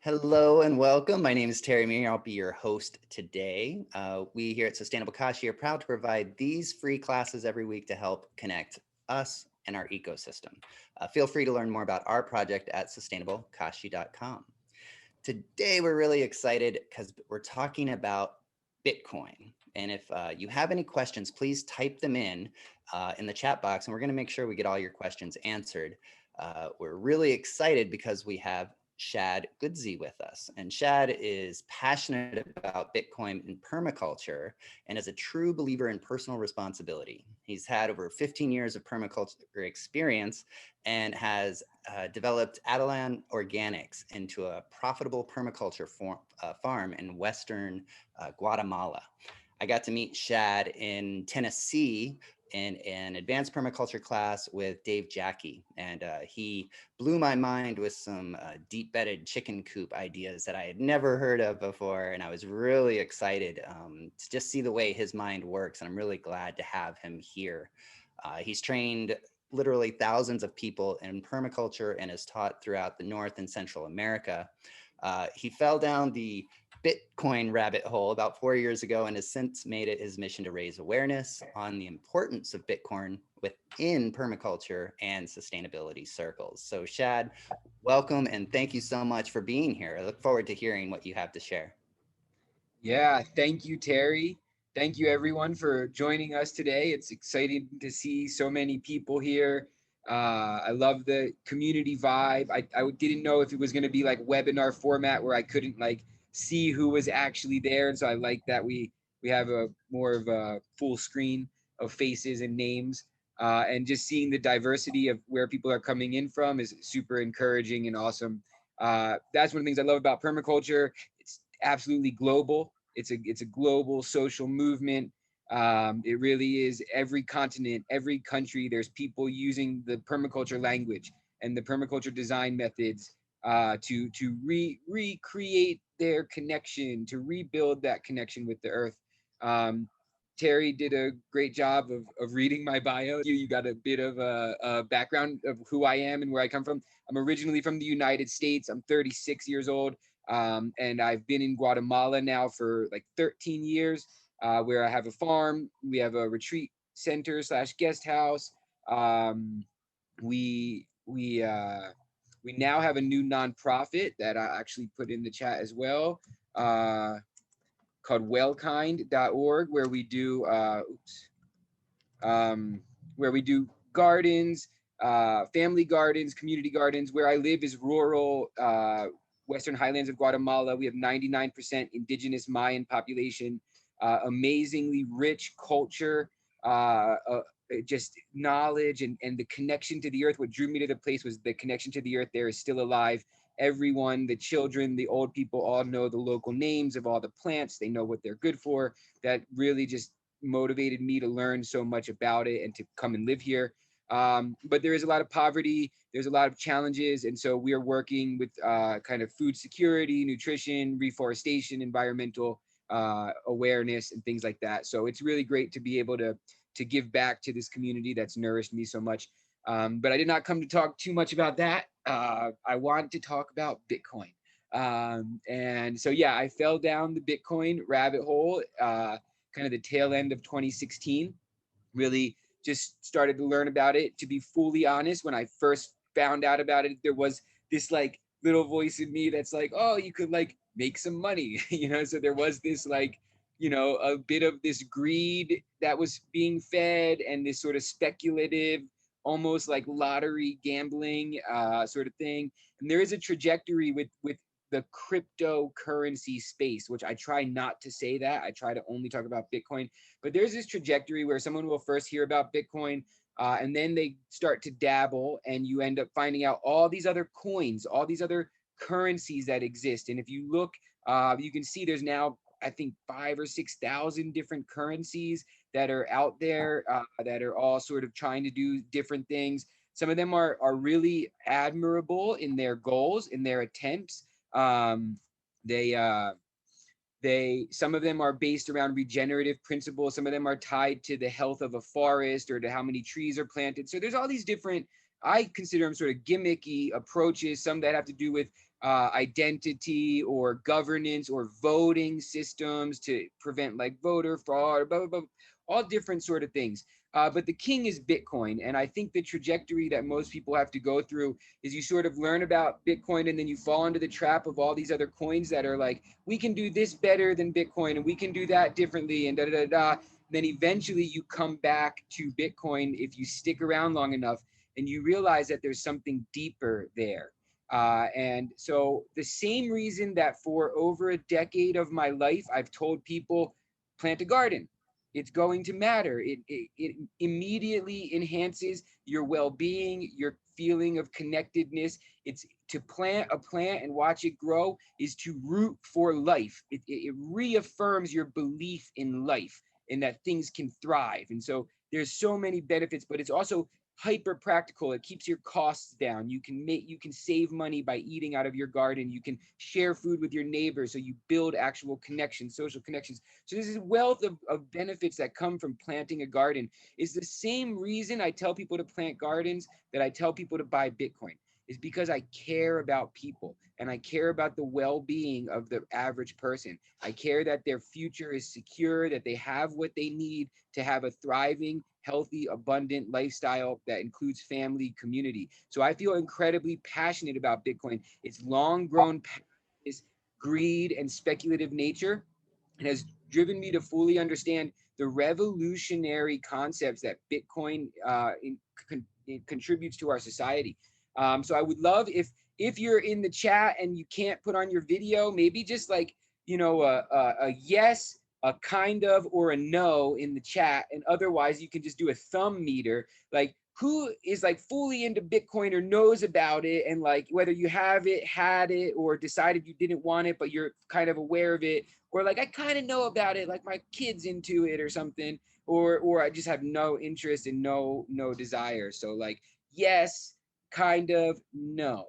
Hello and welcome. My name is Terry Meir. I'll be your host today. We here at Sustainable Kashi are proud to provide these free classes every week to help connect us and our ecosystem. Feel free to learn more about our project at sustainablekashi.com. Today, we're really excited because we're talking about Bitcoin. And if you have any questions, please type them in the chat box, and we're going to make sure we get all your questions answered. We're really excited because we have Shad Qudsi with us. And Shad is passionate about Bitcoin and permaculture and is a true believer in personal responsibility. He's had over 15 years of permaculture experience and has developed Adelan Organics into a profitable permaculture farm in Western Guatemala. I got to meet Shad in Tennessee in an advanced permaculture class with Dave Jackie. And he blew my mind with some deep-bedded chicken coop ideas that I had never heard of before. And I was really excited to just see the way his mind works. And I'm really glad to have him here. He's trained literally thousands of people in permaculture and is taught throughout the North and Central America. He fell down the Bitcoin rabbit hole about 4 years ago and has since made it his mission to raise awareness on the importance of Bitcoin within permaculture and sustainability circles. So Shad, welcome and thank you so much for being here. I look forward to hearing what you have to share. Yeah, thank you, Terry. Thank you, everyone, for joining us today. It's exciting to see so many people here. I love the community vibe. I didn't know if it was going to be like webinar format where I couldn't like see who was actually there. And so I like that we have a more of a full screen of faces and names. And just seeing the diversity of where people are coming in from is super encouraging and awesome. That's one of the things I love about permaculture. It's absolutely global. It's a global social movement. It really is every continent, every country. There's people using the permaculture language and the permaculture design methods to recreate their connection, to rebuild that connection with the earth. Terry did a great job of reading my bio. You got a bit of a background of who I am and where I come from. I'm originally from the United States. I'm 36 years old. And I've been in Guatemala now for like 13 years, where I have a farm. We have a retreat center / guest house. We now have a new nonprofit that I actually put in the chat as well, called wellkind.org, where we do where we do gardens, family gardens, community gardens. Where I live is rural Western Highlands of Guatemala. We have 99% indigenous Mayan population, amazingly rich culture, just knowledge and the connection to the earth. What drew me to the place was the connection to the earth there is still alive. Everyone, the children, the old people all know the local names of all the plants. They know what they're good for. That really just motivated me to learn so much about it and to come and live here. But there is a lot of poverty. There's a lot of challenges. And so we are working with kind of food security, nutrition, reforestation, environmental awareness, and things like that. So it's really great to be able to give back to this community that's nourished me so much. But I did not come to talk too much about that. I want to talk about Bitcoin. And so, yeah, I fell down the Bitcoin rabbit hole, kind of the tail end of 2016, really just started to learn about it. To be fully honest, when I first found out about it, there was this like little voice in me that's like, oh, you could like make some money, so there was this like, a bit of this greed that was being fed and this sort of speculative, almost like lottery gambling sort of thing. And there is a trajectory with the cryptocurrency space, which I try not to say that. I try to only talk about Bitcoin. But there's this trajectory where someone will first hear about Bitcoin, and then they start to dabble, and you end up finding out all these other coins, all these other currencies that exist. And if you look, you can see there's now, I think, 5,000 or 6,000 different currencies that are out there that are all sort of trying to do different things. Some of them are really admirable in their goals, in their attempts. Some of them are based around regenerative principles. Some of them are tied to the health of a forest or to how many trees are planted. So there's all these different, I consider them sort of gimmicky approaches, some that have to do with identity or governance or voting systems to prevent like voter fraud, blah, blah, blah, all different sort of things. But the king is Bitcoin. And I think the trajectory that most people have to go through is you sort of learn about Bitcoin and then you fall into the trap of all these other coins that are like, we can do this better than Bitcoin and we can do that differently and da da da da. Then eventually you come back to Bitcoin if you stick around long enough and you realize that there's something deeper there. And so the same reason that for over a decade of my life, I've told people, plant a garden. It's going to matter. It immediately enhances your well-being, your feeling of connectedness. It's to plant a plant and watch it grow is to root for life. It reaffirms your belief in life and that things can thrive. And so there's so many benefits, but it's also hyper practical. It keeps your costs down. You can save money by eating out of your garden. You can share food with your neighbors, so you build actual connections, social connections. So this is wealth of benefits that come from planting a garden. Is the same reason I tell people to plant gardens that I tell people to buy Bitcoin, is because I care about people and I care about the well-being of the average person. I care that their future is secure, that they have what they need to have a thriving, healthy, abundant lifestyle that includes family, community. So I feel incredibly passionate about Bitcoin. Its long grown greed and speculative nature has driven me to fully understand the revolutionary concepts that Bitcoin contributes to our society. So I would love if you're in the chat and you can't put on your video, maybe just like, a yes, a kind of, or a no in the chat. And otherwise you can just do a thumb meter, like who is like fully into Bitcoin or knows about it, and like whether you have it, had it, or decided you didn't want it, but you're kind of aware of it, or like I kind of know about it, like my kid's into it or something, or I just have no interest and no desire. So like yes, kind of, no.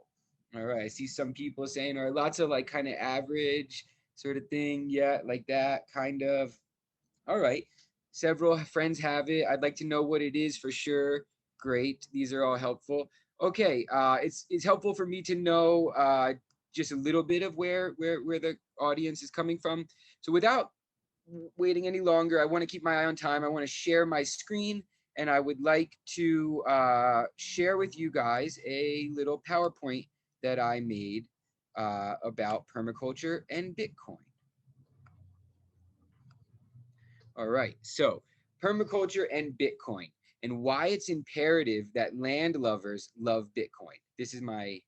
All right, I see some people saying, or lots of like kind of average sort of thing. Yeah, like that kind of. All right, several friends have it. I'd like to know what it is for sure. Great, these are all helpful. Okay, it's helpful for me to know just a little bit of where the audience is coming from. So without waiting any longer, I want to keep my eye on time. I want to share my screen, and I would like to share with you guys a little PowerPoint that I made about permaculture and Bitcoin. All right, so permaculture and Bitcoin, and why it's imperative that land lovers love Bitcoin. This is my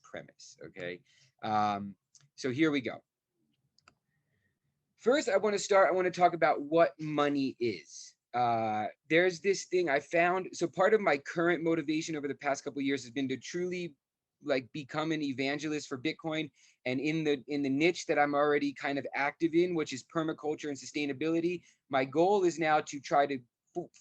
premise. Okay, so here we go. First, I want to talk about what money is. There's this thing I found. So part of my current motivation over the past couple of years has been to truly like become an evangelist for Bitcoin, and in the niche that I'm already kind of active in, which is permaculture and sustainability. My goal is now to try to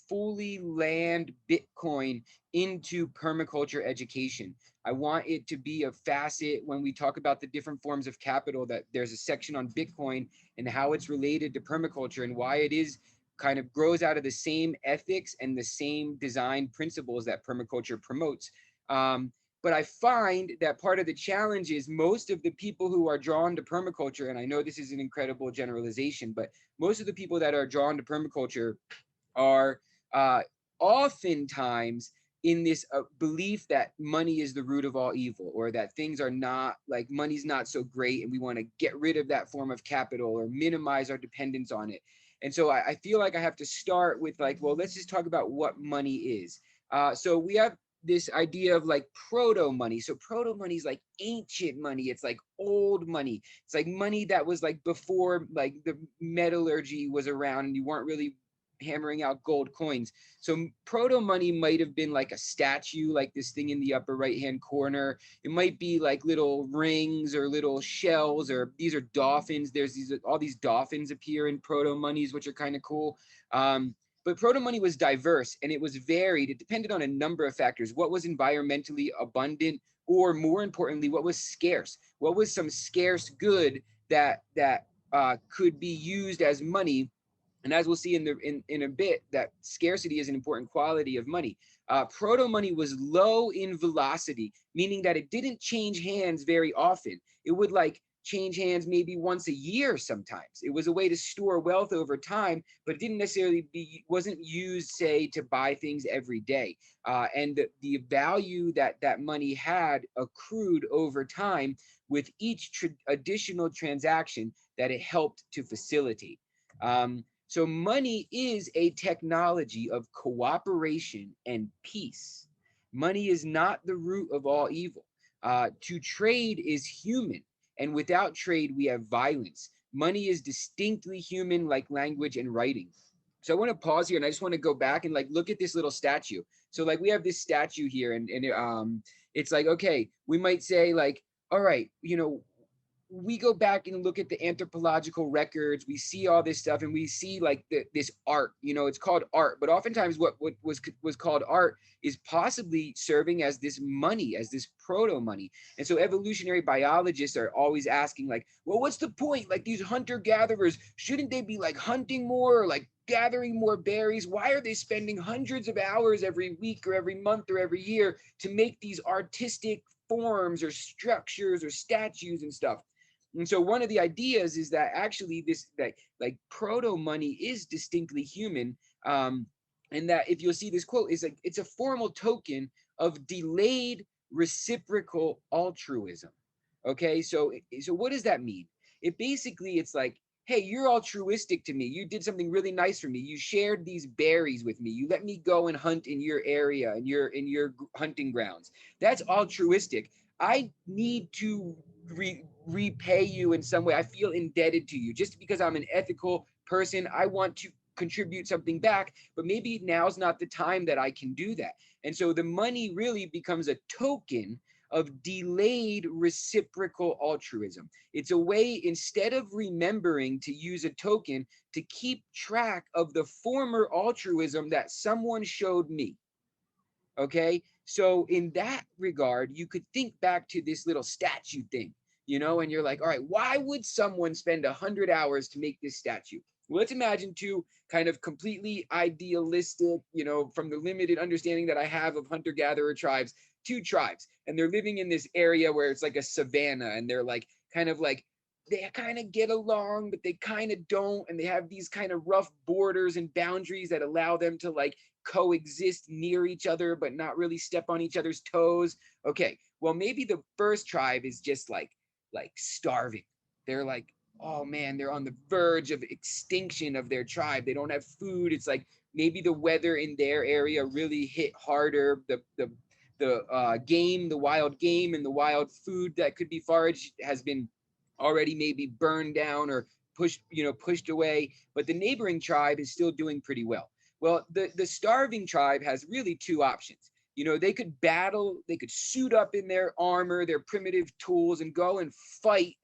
fully land Bitcoin into permaculture education. I want it to be a facet when we talk about the different forms of capital, that there's a section on Bitcoin and how it's related to permaculture and why it is kind of grows out of the same ethics and the same design principles that permaculture promotes. But I find that part of the challenge is most of the people who are drawn to permaculture, and I know this is an incredible generalization, but most of the people that are drawn to permaculture are oftentimes in this belief that money is the root of all evil, or that things are not, like money's not so great and we want to get rid of that form of capital or minimize our dependence on it. And so I feel like I have to start with like, well, let's just talk about what money is. So we have this idea of like proto money. So proto money is like ancient money. It's like old money. It's like money that was like before like the metallurgy was around and you weren't really hammering out gold coins. So proto money might have been like a statue, like this thing in the upper right hand corner. It might be like little rings or little shells, or these are dolphins. There's these, all these dolphins appear in proto monies, which are kind of cool. But proto money was diverse and it was varied. It depended on a number of factors. What was environmentally abundant, or more importantly, what was scarce? What was some scarce good that could be used as money And as we'll see in a bit, that scarcity is an important quality of money. Proto money was low in velocity, meaning that it didn't change hands very often. It would like change hands maybe once a year sometimes. It was a way to store wealth over time, but it didn't necessarily wasn't used, say, to buy things every day. And the value that that money had accrued over time with each additional transaction that it helped to facilitate. So money is a technology of cooperation and peace. Money is not the root of all evil. To trade is human, and without trade, we have violence. Money is distinctly human, like language and writing. So I want to pause here, and I just want to go back and like look at this little statue. So like we have this statue here, and it's like, okay, we might say like, all right, you know, we go back and look at the anthropological records, we see all this stuff, and we see like this art, you know, it's called art, but oftentimes what was called art is possibly serving as this money, as this proto money. And so evolutionary biologists are always asking like, well, what's the point? Like these hunter gatherers, shouldn't they be like hunting more, or like gathering more berries? Why are they spending hundreds of hours every week or every month or every year to make these artistic forms or structures or statues and stuff? And so one of the ideas is that actually this that like proto money is distinctly human, and that if you'll see this quote is like it's a formal token of delayed reciprocal altruism. Okay, so what does that mean? It basically it's like, hey, you're altruistic to me. You did something really nice for me. You shared these berries with me. You let me go and hunt in your area, in your hunting grounds. That's altruistic. I need to repay you in some way. I feel indebted to you just because I'm an ethical person. I want to contribute something back, but maybe now's not the time that I can do that. And so the money really becomes a token of delayed reciprocal altruism. It's a way, instead of remembering to use a token, to keep track of the former altruism that someone showed me. Okay, so in that regard, you could think back to this little statue thing, you know, and you're like, all right, why would someone spend 100 hours to make this statue? Well, let's imagine two kind of completely idealistic, you know, from the limited understanding that I have of hunter-gatherer tribes, two tribes, and they're living in this area where it's like a savanna, and they're like they kind of get along, but they kind of don't, and they have these kind of rough borders and boundaries that allow them to like coexist near each other but not really step on each other's toes. Okay, well maybe the first tribe is just like starving. They're like, oh man, they're on the verge of extinction of their tribe. They don't have food. It's like maybe the weather in their area really hit harder. The game, the wild game and the wild food that could be foraged has been already maybe burned down or pushed away, but the neighboring tribe is still doing pretty well. Well, the starving tribe has really two options. You know, they could battle, they could suit up in their armor, their primitive tools, and go and fight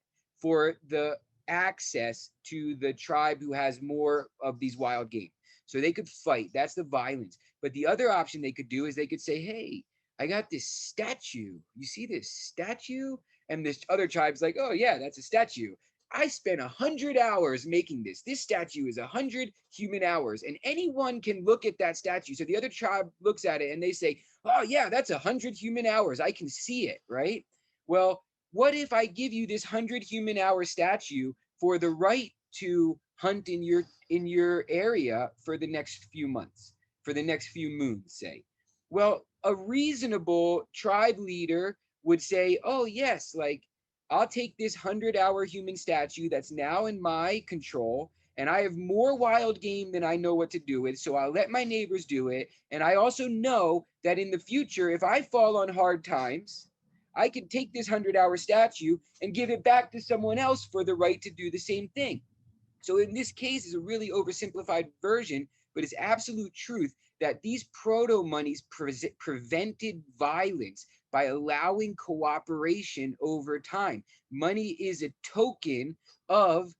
for the access to the tribe who has more of these wild game. So they could fight. That's the violence. But the other option they could do is they could say, hey, I got this statue. You see this statue? And this other tribe's like, oh yeah, that's a statue. I spent 100 hours making this. This statue is 100 human hours, and anyone can look at that statue. So the other tribe looks at it and they say, oh yeah, that's 100 human hours. I can see it, right? Well, what if I give you this 100 human hour statue for the right to hunt in your area for the next few months, for the next few moons, say? Well, a reasonable tribe leader would say, oh yes, like I'll take this 100-hour human statue that's now in my control, and I have more wild game than I know what to do with, so I'll let my neighbors do it. And I also know that in the future, if I fall on hard times, I can take this 100-hour statue and give it back to someone else for the right to do the same thing. So in this case, it's a really oversimplified version, but it's absolute truth that these proto monies prevented violence by allowing cooperation over time. Money is a token of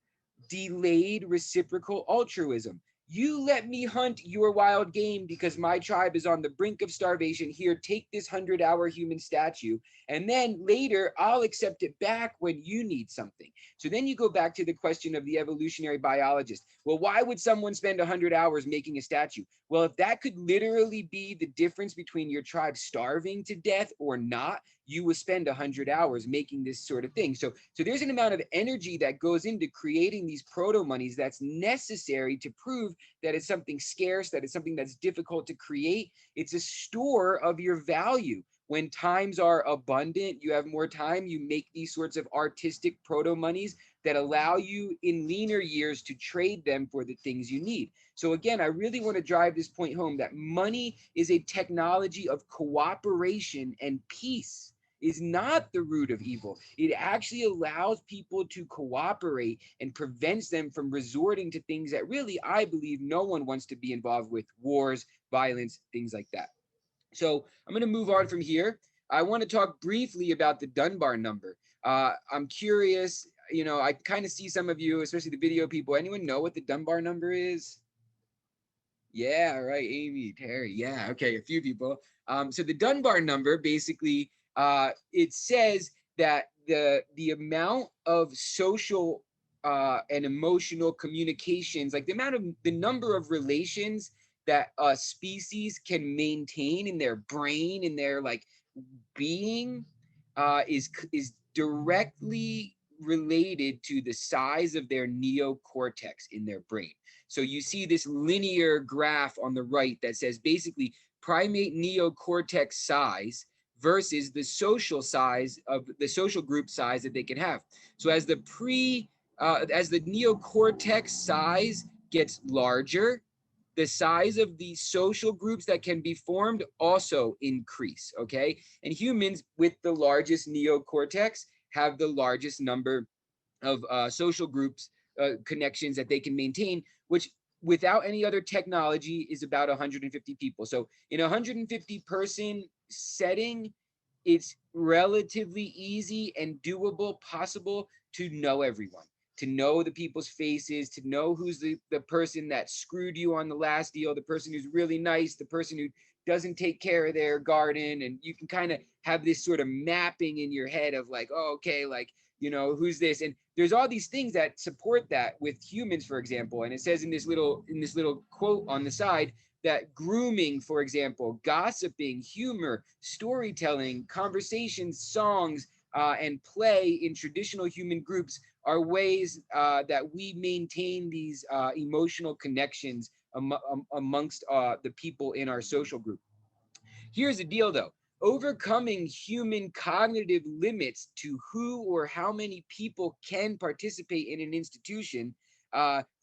delayed reciprocal altruism. you let me hunt your wild game because my tribe is on the brink of starvation. Here, take this 100-hour human statue. And then later, I'll accept it back when you need something. So then you go back to the question of the evolutionary biologist. Well, why would someone spend 100 hours making a statue? Well, if that could literally be the difference between your tribe starving to death or not, you will spend 100 hours making this sort of thing. So there's an amount of energy that goes into creating these proto monies that's necessary to prove that it's something scarce, that it's something that's difficult to create. It's a store of your value. When times are abundant, you have more time, you make these sorts of artistic proto monies that allow you in leaner years to trade them for the things you need. So again, I really want to drive this point home that money is a technology of cooperation, and peace is not the root of evil. It actually allows people to cooperate and prevents them from resorting to things that really, I believe, no one wants to be involved with: wars, violence, things like that. So I'm going to move on from here. I want to talk briefly about the Dunbar number. I'm curious, I kind of see some of you, especially the video people. Anyone know what the Dunbar number is? Yeah, right. Amy, Terry. Yeah, okay, a few people. So the Dunbar number basically, it says that the amount of social and emotional communications, like the number of relations that a species can maintain in their brain, in their like being, is directly related to the size of their neocortex in their brain. So you see this linear graph on the right that says basically primate neocortex size versus the social size of the social group size that they can have. So as the neocortex size gets larger, the size of the social groups that can be formed also increase, okay? And humans with the largest neocortex have the largest number of social groups, connections that they can maintain, which without any other technology is about 150 people. So in a 150 person setting, it's relatively easy and doable, possible to know everyone, to know the people's faces, to know who's the person that screwed you on the last deal, the person who's really nice, the person who doesn't take care of their garden. And you can kind of have this sort of mapping in your head of like, oh, okay, like, who's this? And there's all these things that support that with humans, for example. And it says in this little quote on the side that grooming, for example, gossiping, humor, storytelling, conversations, songs, and play in traditional human groups are ways that we maintain these emotional connections amongst the people in our social group. Here's the deal, though. Overcoming human cognitive limits to who or how many people can participate in an institution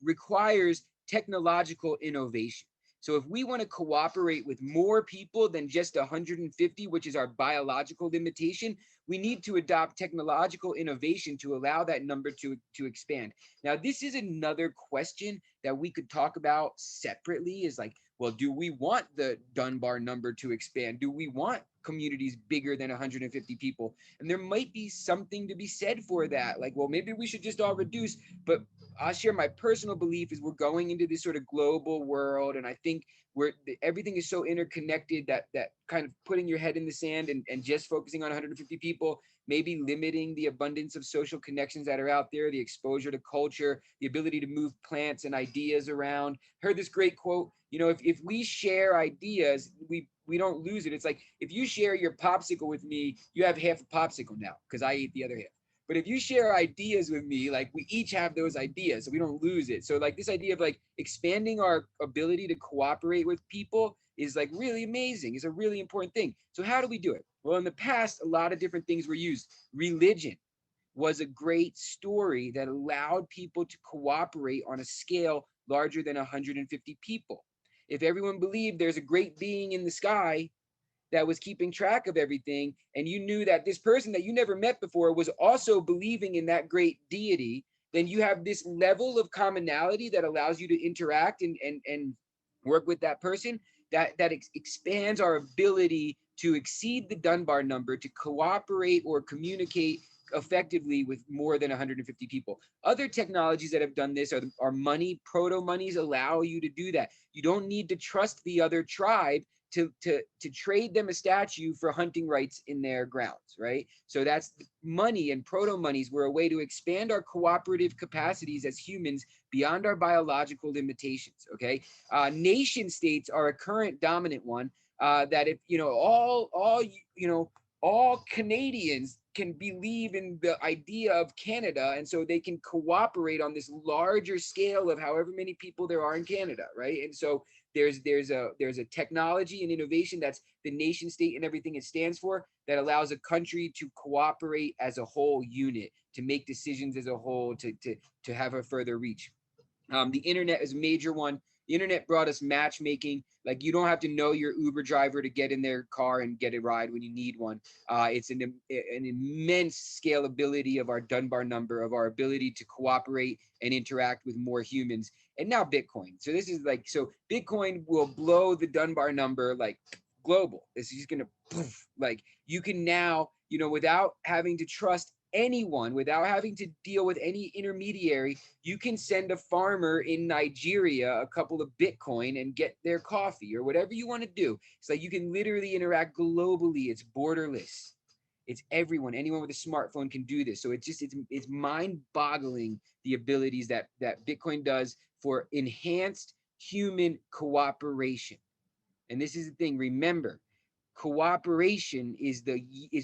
requires technological innovation. So if we want to cooperate with more people than just 150, which is our biological limitation, we need to adopt technological innovation to allow that number to expand. Now, this is another question that we could talk about separately, is like, well, do we want the Dunbar number to expand? Do we want communities bigger than 150 people? And there might be something to be said for that. Like, well, maybe we should just all reduce. But I'll share my personal belief is we're going into this sort of global world. And I think everything is so interconnected that kind of putting your head in the sand and just focusing on 150 people, maybe limiting the abundance of social connections that are out there, the exposure to culture, the ability to move plants and ideas around. Heard this great quote, if we share ideas, we don't lose it. It's like, if you share your popsicle with me, you have half a popsicle now because I ate the other half. But if you share ideas with me, like, we each have those ideas, so we don't lose it. So like this idea of like expanding our ability to cooperate with people is like really amazing. It's a really important thing. So how do we do it? Well, in the past, a lot of different things were used. Religion was a great story that allowed people to cooperate on a scale larger than 150 people. If everyone believed there's a great being in the sky that was keeping track of everything, and you knew that this person that you never met before was also believing in that great deity, then you have this level of commonality that allows you to interact and work with that person, that expands our ability to exceed the Dunbar number, to cooperate or communicate effectively with more than 150 people. Other technologies that have done this are money. Proto monies allow you to do that. You don't need to trust the other tribe to trade them a statue for hunting rights in their grounds, right? So that's money, and proto monies were a way to expand our cooperative capacities as humans beyond our biological limitations. Okay, nation states are a current dominant one. That if all Canadians can believe in the idea of Canada, and so they can cooperate on this larger scale of however many people there are in Canada, right? And so there's a technology and innovation that's the nation state and everything it stands for that allows a country to cooperate as a whole unit, to make decisions as a whole, to have a further reach. The internet is a major one. The internet brought us matchmaking. Like, you don't have to know your Uber driver to get in their car and get a ride when you need one. It's an immense scalability of our DUNBAR number, of our ability to cooperate and interact with more humans. And now Bitcoin. So this is like, so Bitcoin will blow the DUNBAR number like global. This is going to poof. Like, you can now, without having to trust anyone, without having to deal with any intermediary, you can send a farmer in Nigeria a couple of Bitcoin and get their coffee or whatever you want to do. It's like you can literally interact globally. It's borderless. It's everyone. Anyone with a smartphone can do this. So it's mind-boggling the abilities that Bitcoin does for enhanced human cooperation. And this is the thing. Remember, cooperation is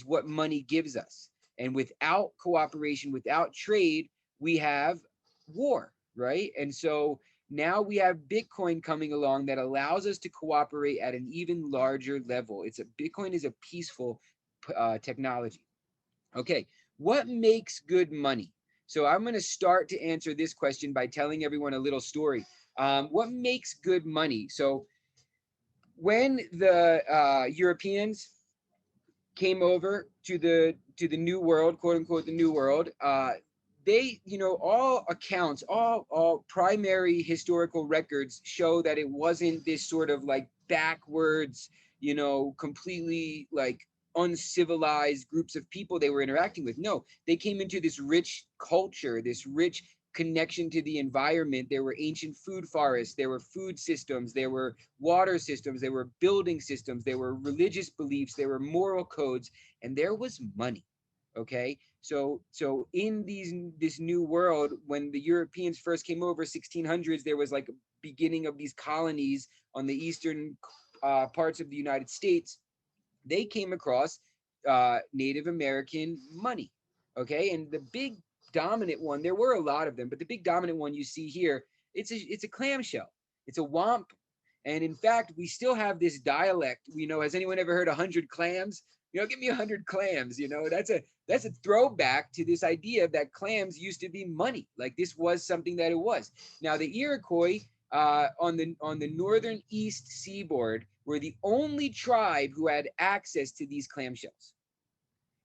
what money gives us. And without cooperation, without trade, we have war, right? And so now we have Bitcoin coming along that allows us to cooperate at an even larger level. Bitcoin is a peaceful technology. Okay, what makes good money? So I'm going to start to answer this question by telling everyone a little story. What makes good money? So when the Europeans came over to the new world, quote unquote, the new world, they, all accounts, all primary historical records show that it wasn't this sort of like backwards, completely like uncivilized groups of people they were interacting with. No, they came into this rich culture, this rich connection to the environment. There were ancient food forests, there were food systems, there were water systems, there were building systems, there were religious beliefs, there were moral codes, and there was money. Okay, so in this new world, when the Europeans first came over, 1600s, there was like a beginning of these colonies on the eastern parts of the United States. They came across Native American money. Okay, and the big dominant one, there were a lot of them, but the big dominant one you see here, it's a clamshell. It's a wamp. And in fact, we still have this dialect. Has anyone ever heard 100 clams? Give me 100 clams. That's a throwback to this idea that clams used to be money. Like, this was something that it was. Now, the Iroquois on the northern east seaboard were the only tribe who had access to these clamshells.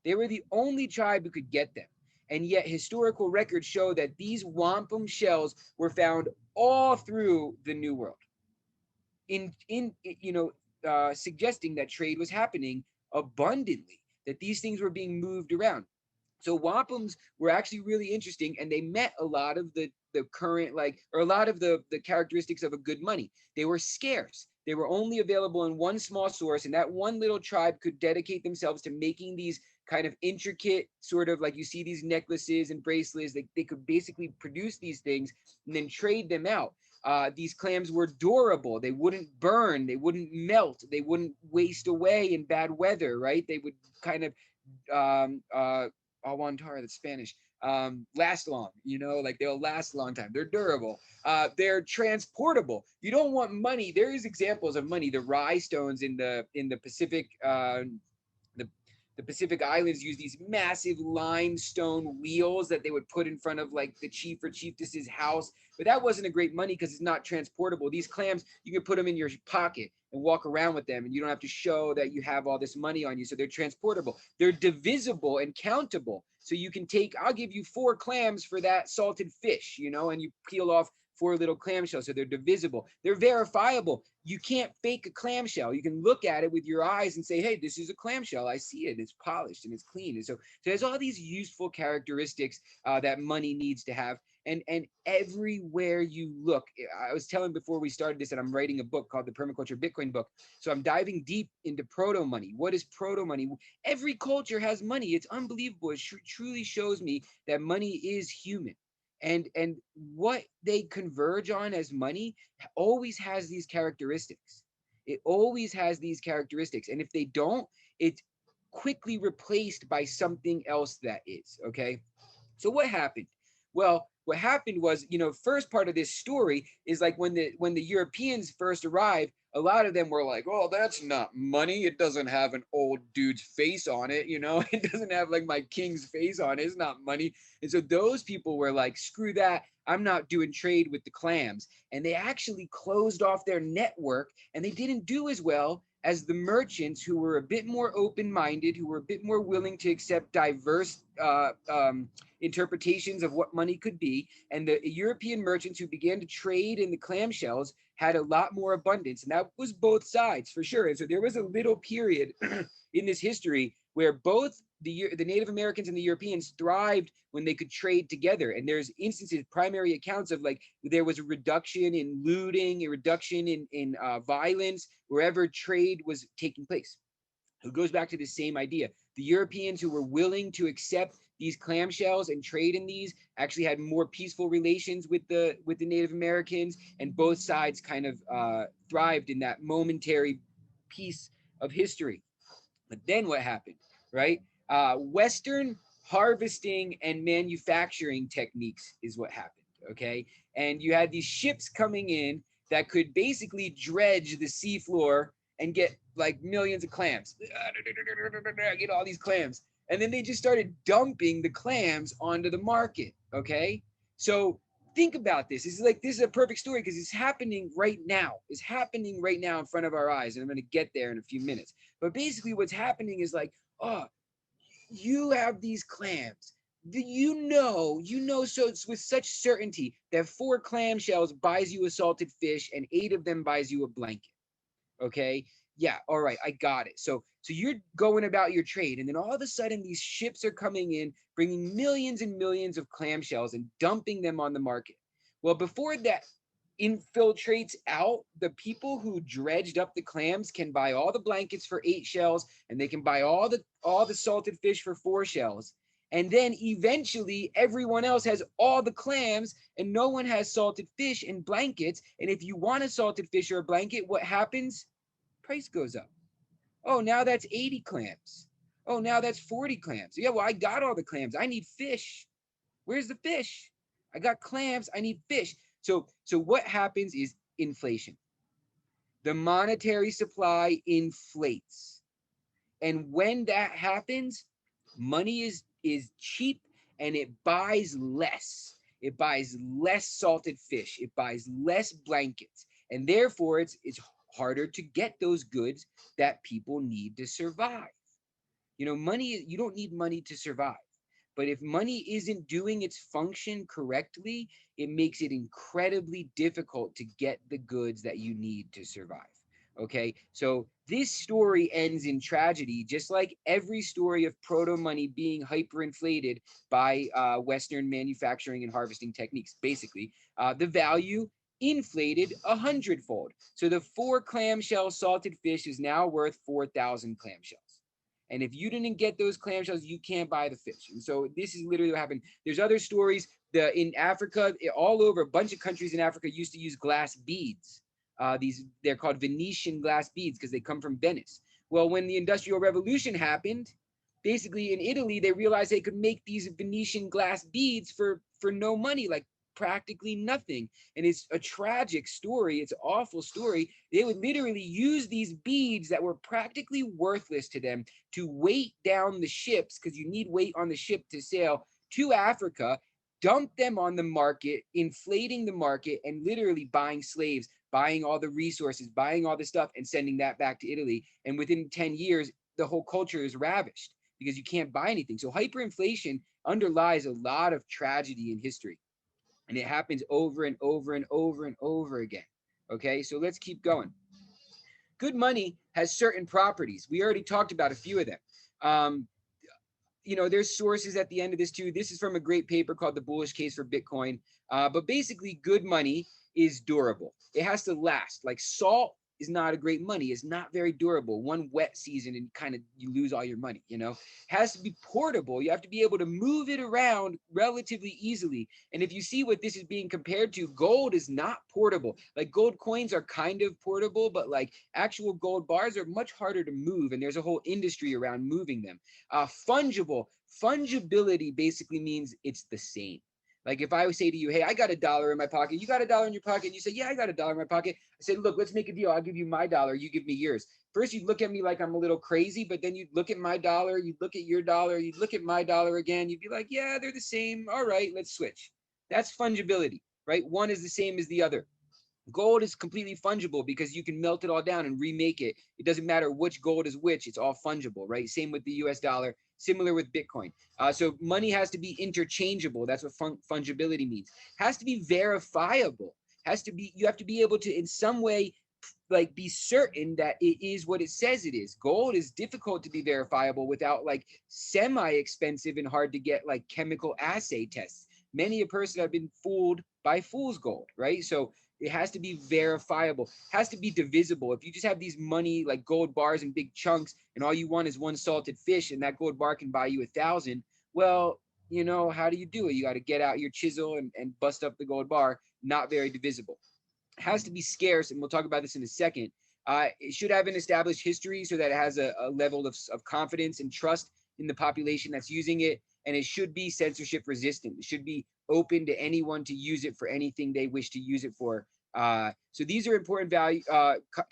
They were the only tribe who could get them. And yet historical records show that these wampum shells were found all through the New World, suggesting that trade was happening abundantly, that these things were being moved around. So wampums were actually really interesting, and they met a lot of the current, or a lot of the characteristics of a good money. They were scarce. They were only available in one small source, and that one little tribe could dedicate themselves to making these kind of intricate, sort of like you see these necklaces and bracelets. They could basically produce these things and then trade them out. These clams were durable. They wouldn't burn. They wouldn't melt. They wouldn't waste away in bad weather, right? They would kind of aguantar, that's Spanish, last long, like they'll last a long time. They're durable. They're transportable. You don't want money. There is examples of money. The rye stones in the Pacific, the Pacific Islands use these massive limestone wheels that they would put in front of like the chief or chiefess's house. But that wasn't a great money because it's not transportable. These clams, you can put them in your pocket and walk around with them, and you don't have to show that you have all this money on you. So they're transportable. They're divisible and countable. So you can I'll give you 4 clams for that salted fish, and you peel off 4 little clamshells. So they're divisible. They're verifiable. you can't fake a clamshell. You can look at it with your eyes and say, hey, this is a clamshell. I see it. It's polished and it's clean. And so there's all these useful characteristics that money needs to have. And everywhere you look, I was telling before we started this that I'm writing a book called the Permaculture Bitcoin book. So I'm diving deep into proto money. What is proto money? Every culture has money. It's unbelievable. It truly shows me that money is human. And what they converge on as money always has these characteristics. It always has these characteristics. And if they don't, it's quickly replaced by something else that is. Okay. So what happened? Well, what happened was, first part of this story is like when the Europeans first arrived, a lot of them were like, oh, that's not money. It doesn't have an old dude's face on it. It doesn't have like my king's face on it. It's not money. And so those people were like, screw that. I'm not doing trade with the clams. And they actually closed off their network, and they didn't do as well as the merchants who were a bit more open-minded, who were a bit more willing to accept diverse interpretations of what money could be. And the European merchants who began to trade in the clamshells had a lot more abundance. And that was both sides for sure. And so there was a little period in this history where both the Native Americans and the Europeans thrived when they could trade together. And there's instances, primary accounts of like there was a reduction in looting, a reduction in violence wherever trade was taking place. It goes back to the same idea. The Europeans who were willing to accept these clamshells and trade in these actually had more peaceful relations with the Native Americans, and both sides kind of thrived in that momentary piece of history. But then what happened, right? Western harvesting and manufacturing techniques is what happened, okay? And you had these ships coming in that could basically dredge the seafloor and get like millions of clams, get all these clams. And then they just started dumping the clams onto the market, okay? So think about this. This is a perfect story because it's happening right now. It's happening right now in front of our eyes. And I'm going to get there in a few minutes. But basically what's happening is like, oh, you have these clams. You know, so it's with such certainty that 4 clamshells buys you a salted fish and 8 of them buys you a blanket. Okay. Yeah. All right. I got it. So you're going about your trade, and then all of a sudden these ships are coming in, bringing millions and millions of clamshells and dumping them on the market. Well, before that infiltrates out, the people who dredged up the clams can buy all the blankets for 8 shells, and they can buy all the salted fish for 4 shells. And then eventually everyone else has all the clams and no one has salted fish and blankets. And if you want a salted fish or a blanket, what happens? Price goes up. Oh, now that's 80 clams. Oh, now that's 40 clams. Yeah, well, I got all the clams. I need fish. Where's the fish? I got clams. I need fish. So what happens is inflation. The monetary supply inflates. And when that happens, money is cheap and it buys less. It buys less salted fish. It buys less blankets. And therefore, it's harder to get those goods that people need to survive. Money, you don't need money to survive. But if money isn't doing its function correctly, it makes it incredibly difficult to get the goods that you need to survive. Okay, so this story ends in tragedy, just like every story of proto money being hyperinflated by Western manufacturing and harvesting techniques. Basically, the value inflated 100-fold. So the 4 clamshell salted fish is now worth 4,000 clamshells. And if you didn't get those clamshells, you can't buy the fish. And so this is literally what happened. There's other stories. In Africa, all over, a bunch of countries in Africa used to use glass beads. They're called Venetian glass beads because they come from Venice. Well, when the Industrial Revolution happened, basically in Italy, they realized they could make these Venetian glass beads for no money, like practically nothing. And it's a tragic story. It's an awful story. They would literally use these beads that were practically worthless to them to weight down the ships, because you need weight on the ship to sail to Africa, dump them on the market, inflating the market, and literally buying slaves, buying all the resources, buying all the stuff, and sending that back to Italy. And within 10 years, the whole culture is ravished because you can't buy anything. So hyperinflation underlies a lot of tragedy in history. And it happens over and over and over and over again. Okay, so let's keep going. good money has certain properties. We already talked about a few of them. You know, there's sources at the end of this too. This is from a great paper called The Bullish Case for Bitcoin. But basically, good money is durable. It has to last. Like salt is not a great money. It's not very durable. One wet season and kind of you lose all your money, you know. It has to be portable. You have to be able to move it around relatively easily. And if you see what this is being compared to, gold is not portable. Like gold coins are kind of portable, but like actual gold bars are much harder to move. And there's a whole industry around moving them. Fungible. Fungibility basically means it's the same. Like if I would say to you, hey, I got $1 in my pocket, you got $1 in your pocket, and you say, yeah, I got $1 in my pocket. I said, look, let's make a deal. I'll give you my dollar, you give me yours. First, you'd look at me like I'm a little crazy, but then you'd look at my dollar, you'd look at your dollar, you'd look at my dollar again. You'd be like, yeah, they're the same. All right, let's switch. That's fungibility, right? One is the same as the other. Gold is completely fungible because you can melt it all down and remake it. It doesn't matter which gold is which. It's all fungible, right? Same with the US dollar, similar with Bitcoin. So money has to be interchangeable. That's what fungibility means. Has to be verifiable. Has to be, you have to be able to in some way like be certain that it is what it says it is. Gold is difficult to be verifiable without like semi-expensive and hard to get like chemical assay tests. Many a person have been fooled by fool's gold, right? So it has to be verifiable, has to be divisible. If you just have these money like gold bars in big chunks and all you want is one salted fish and that gold bar can buy you 1,000, well, you know, how do you do it? You got to get out your chisel and bust up the gold bar. Not very divisible. It has to be scarce, and we'll talk about this in a second. It should have an established history so that it has a level of confidence and trust in the population that's using it. And it should be censorship resistant. It should be open to anyone to use it for anything they wish to use it for. So these are important value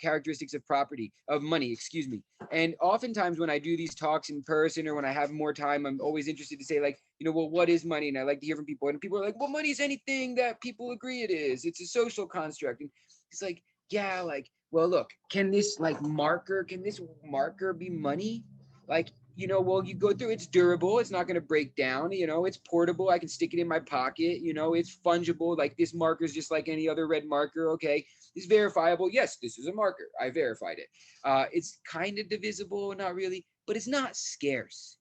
characteristics of property, of money, excuse me. And oftentimes when I do these talks in person or when I have more time, I'm always interested to say like, you know, well, what is money? And I like to hear from people. And people are like, well, money is anything that people agree it is. It's a social construct. And it's like, yeah, like, well, look, can this marker be money? Like, you know, well, you go through, it's durable. It's not going to break down. You know, it's portable. I can stick it in my pocket. You know, it's fungible. Like this marker is just like any other red marker. Okay. It's verifiable. Yes, this is a marker. I verified it. It's kind of divisible, not really, but it's not scarce.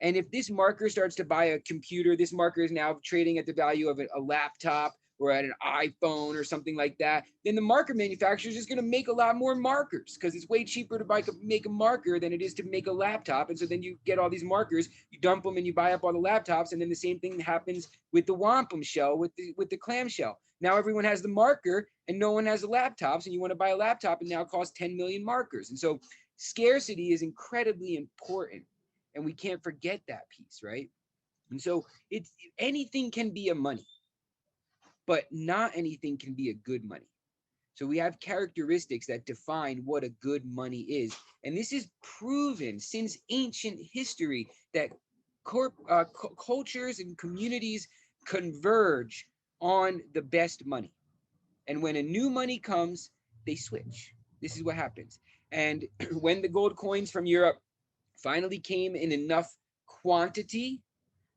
And if this marker starts to buy a computer, this marker is now trading at the value of a laptop or at an iPhone or something like that, then the marker manufacturer is just going to make a lot more markers because it's way cheaper to make a marker than it is to make a laptop. And so then you get all these markers, you dump them and you buy up all the laptops. And then the same thing happens with the wampum shell, with the clamshell. Now everyone has the marker and no one has the laptops, and you want to buy a laptop and now it costs 10 million markers. And so scarcity is incredibly important. And we can't forget that piece, right? And so it's anything can be a money, but not anything can be a good money. So we have characteristics that define what a good money is. And this is proven since ancient history that cultures and communities converge on the best money. And when a new money comes, they switch. This is what happens. And when the gold coins from Europe finally came in enough quantity,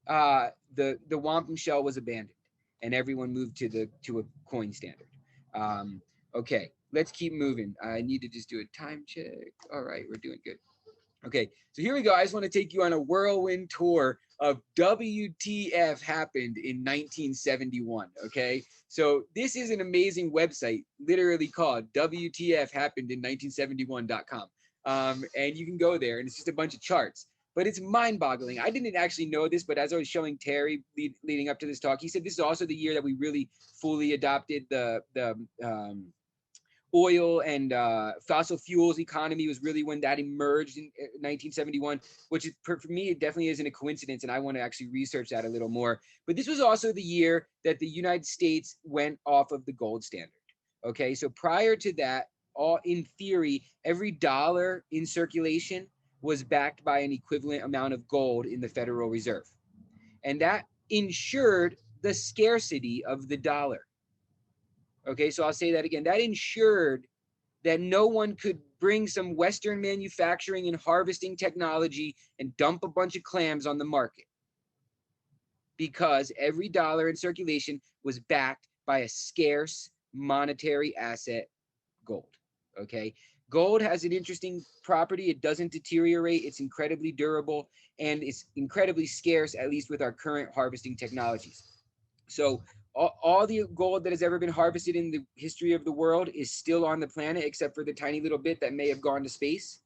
the wampum shell was abandoned, and everyone moved to a coin standard. Okay, let's keep moving. I need to just do a time check. All right, we're doing good. Okay, so here we go. I just want to take you on a whirlwind tour of WTF happened in 1971. Okay, so this is an amazing website, literally called WTF happened in 1971.com. And you can go there, and it's just a bunch of charts. But it's mind-boggling. I didn't actually know this, but as I was showing Terry leading up to this talk, he said this is also the year that we really fully adopted the oil and fossil fuels economy. Was really when that emerged in 1971, which is, for me, it definitely isn't a coincidence, and I want to actually research that a little more. But this was also the year that the United States went off of the gold standard. Okay, so prior to that, all in theory, every dollar in circulation was backed by an equivalent amount of gold in the Federal Reserve. And that ensured the scarcity of the dollar. Okay, so I'll say that again. That ensured that no one could bring some Western manufacturing and harvesting technology and dump a bunch of clams on the market, because every dollar in circulation was backed by a scarce monetary asset, gold. Okay, Gold has an interesting property. It doesn't deteriorate. It's incredibly durable, and it's incredibly scarce, at least with our current harvesting technologies. So all the gold that has ever been harvested in the history of the world is still on the planet, except for the tiny little bit that may have gone to space.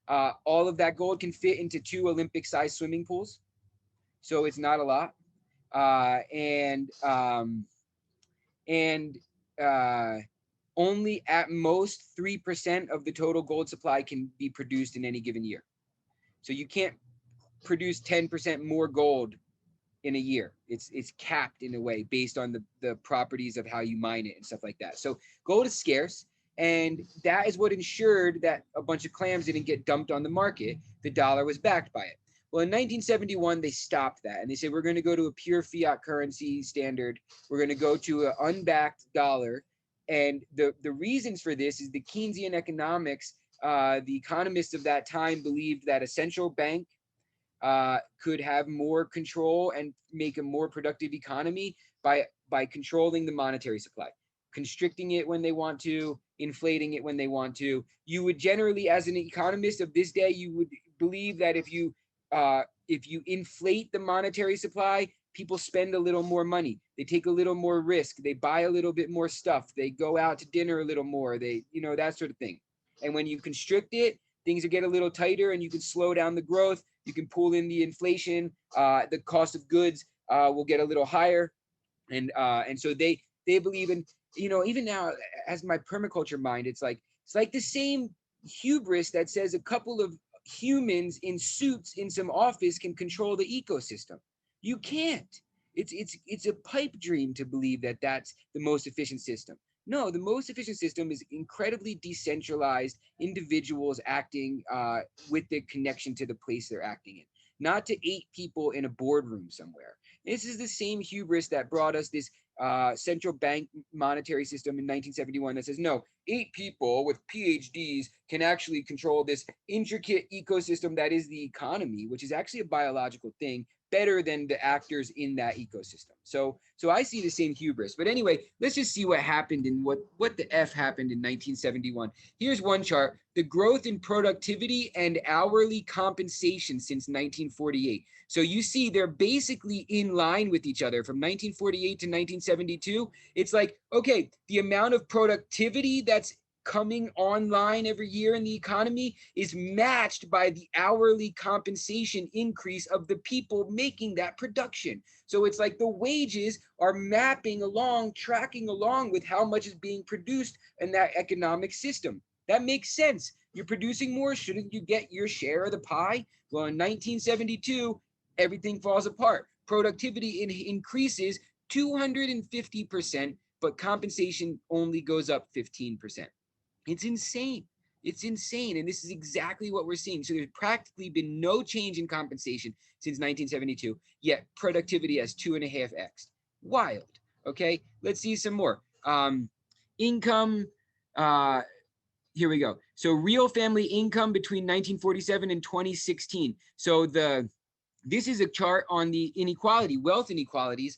All of that gold can fit into 2 Olympic-sized swimming pools, so it's not a lot. Uh, and um, and only at most 3% of the total gold supply can be produced in any given year. So you can't produce 10% more gold in a year. It's capped in a way based on the properties of how you mine it and stuff like that. So gold is scarce, and that is what ensured that a bunch of clams didn't get dumped on the market. The dollar was backed by it. Well, in 1971, they stopped that, and they said, we're going to go to a pure fiat currency standard. We're going to go to an unbacked dollar. And the reasons for this is the Keynesian economics. The economists of that time believed that a central bank could have more control and make a more productive economy by controlling the monetary supply, constricting it when they want to, inflating it when they want to. You would generally, as an economist of this day, you would believe that if you inflate the monetary supply, people spend a little more money, they take a little more risk, they buy a little bit more stuff, they go out to dinner a little more, they, that sort of thing. And when you constrict it, things get a little tighter, and you can slow down the growth. You can pull in the inflation. The cost of goods will get a little higher, and so they believe in, even now, as my permaculture mind, it's like the same hubris that says a couple of humans in suits in some office can control the ecosystem. You can't. It's a pipe dream to believe that that's the most efficient system. No, the most efficient system is incredibly decentralized individuals acting with the connection to the place they're acting in, not to 8 people in a boardroom somewhere. This is the same hubris that brought us this central bank monetary system in 1971 that says, no, 8 people with PhDs can actually control this intricate ecosystem that is the economy, which is actually a biological thing, better than the actors in that ecosystem. So I see the same hubris. But anyway, let's just see what happened and what the F happened in 1971. Here's one chart: the growth in productivity and hourly compensation since 1948. So you see they're basically in line with each other from 1948 to 1972. It's like, okay, the amount of productivity that's coming online every year in the economy is matched by the hourly compensation increase of the people making that production. So it's like the wages are mapping along, tracking along with how much is being produced in that economic system. That makes sense. You're producing more, shouldn't you get your share of the pie? Well, in 1972, everything falls apart. Productivity increases 250%, but compensation only goes up 15%. It's insane. It's insane. And this is exactly what we're seeing. So there's practically been no change in compensation since 1972, yet productivity has 2.5x. Wild. Okay, let's see some more. Income, here we go. So real family income between 1947 and 2016. So this is a chart on the inequality, wealth inequalities.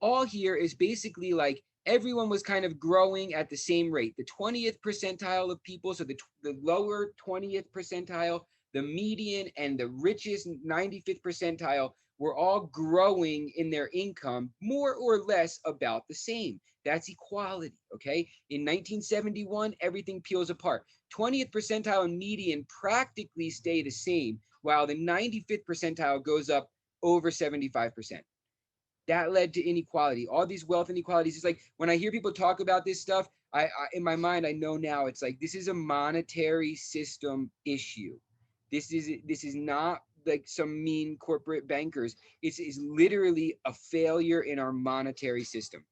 All here is basically like everyone was kind of growing at the same rate. The 20th percentile of people, so the lower 20th percentile, the median, and the richest 95th percentile were all growing in their income more or less about the same. That's equality, okay? In 1971, everything peels apart. 20th percentile and median practically stay the same, while the 95th percentile goes up over 75%. That led to inequality. All these wealth inequalities. It's like when I hear people talk about this stuff, I in my mind, I know now it's like this is a monetary system issue. This is not like some mean corporate bankers. It's literally a failure in our monetary system.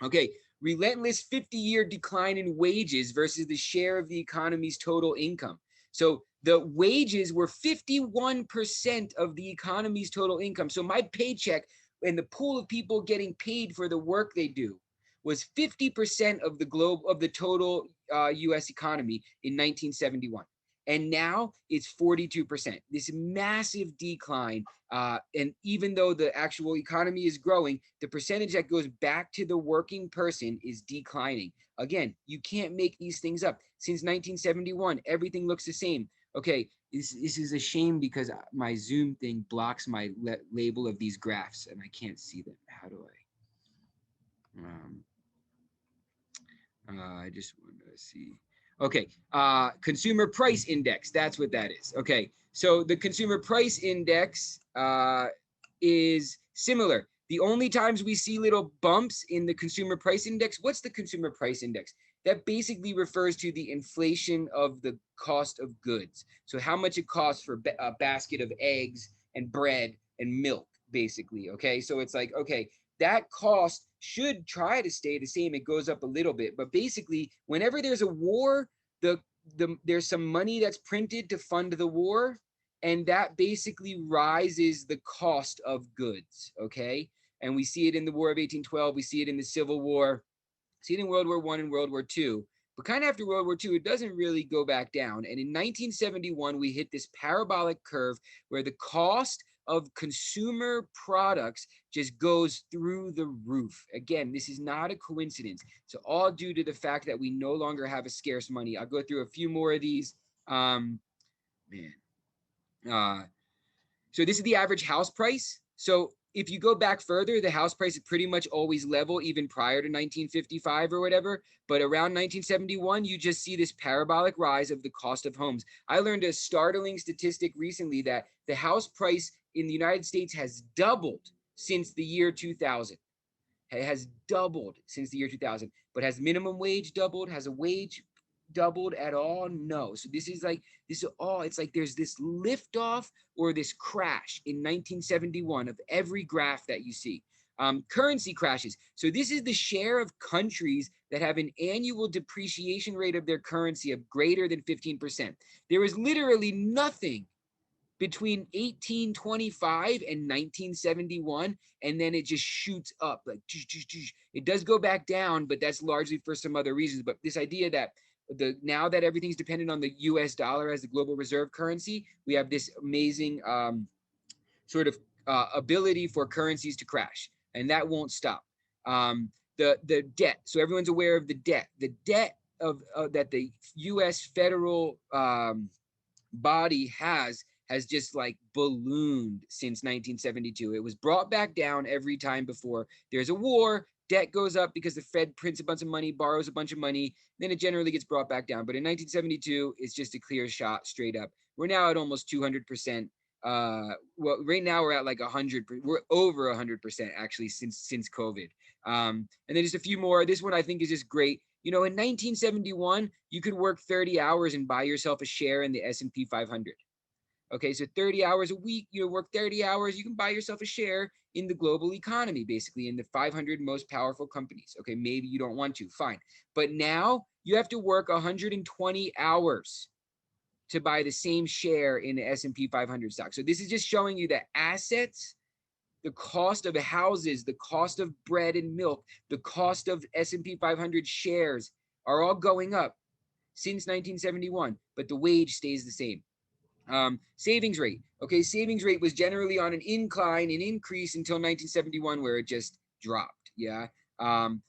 Okay, relentless 50-year decline in wages versus the share of the economy's total income. So the wages were 51% of the economy's total income. So my paycheck and the pool of people getting paid for the work they do was 50% of the total U.S. economy in 1971. And now it's 42%. This massive decline. And even though the actual economy is growing, the percentage that goes back to the working person is declining. Again, you can't make these things up. Since 1971, everything looks the same. Okay, this is a shame because my Zoom thing blocks my label of these graphs and I can't see them. How do I just want to see. Okay, consumer price index, that's what that is. Okay, so the consumer price index is similar. The only times we see little bumps in the consumer price index, what's the consumer price index? That basically refers to the inflation of the cost of goods. So how much it costs for a basket of eggs and bread and milk, basically, okay? So it's like, okay, that cost should try to stay the same. It goes up a little bit, but basically whenever there's a war, there's some money that's printed to fund the war, and that basically rises the cost of goods, okay? And we see it in the War of 1812, we see it in the Civil War, see it in World War I and World War II. But kind of after World War II, it doesn't really go back down. And in 1971, we hit this parabolic curve where the cost of consumer products just goes through the roof. Again, this is not a coincidence. It's all due to the fact that we no longer have a scarce money. I'll go through a few more of these. So this is the average house price. So if you go back further, the house price is pretty much always level, even prior to 1955 or whatever. But around 1971, you just see this parabolic rise of the cost of homes. I learned a startling statistic recently that the house price in the United States has doubled since the year 2000. It has doubled since the year 2000. But has minimum wage doubled? Has a wage doubled at all? No. So this is all, it's like there's this liftoff or this crash in 1971 of every graph that you see. Currency crashes. So this is the share of countries that have an annual depreciation rate of their currency of greater than 15%. There is literally nothing between 1825 and 1971, and then it just shoots up like it does go back down, but that's largely for some other reasons. But this idea that now that everything's dependent on the US dollar as the global reserve currency, we have this amazing sort of ability for currencies to crash, and that won't stop. The debt. So everyone's aware of the debt. The debt of that the US federal body has just like ballooned since 1972. It was brought back down every time before there's a war. Debt goes up because the Fed prints a bunch of money, borrows a bunch of money, then it generally gets brought back down. But in 1972, it's just a clear shot straight up. We're now at almost 200%. Well, right now we're at like 100. We're over 100% actually since COVID. And then just a few more. This one I think is just great. You know, in 1971, you could work 30 hours and buy yourself a share in the S&P 500. Okay, so 30 hours a week, you work 30 hours, you can buy yourself a share in the global economy, basically in the 500 most powerful companies. Okay, maybe you don't want to, fine. But now you have to work 120 hours to buy the same share in the S&P 500 stock. So this is just showing you that assets, the cost of houses, the cost of bread and milk, the cost of S&P 500 shares are all going up since 1971, but the wage stays the same. Savings rate. Okay, savings rate was generally on an incline, an increase until 1971, where it just dropped. Yeah.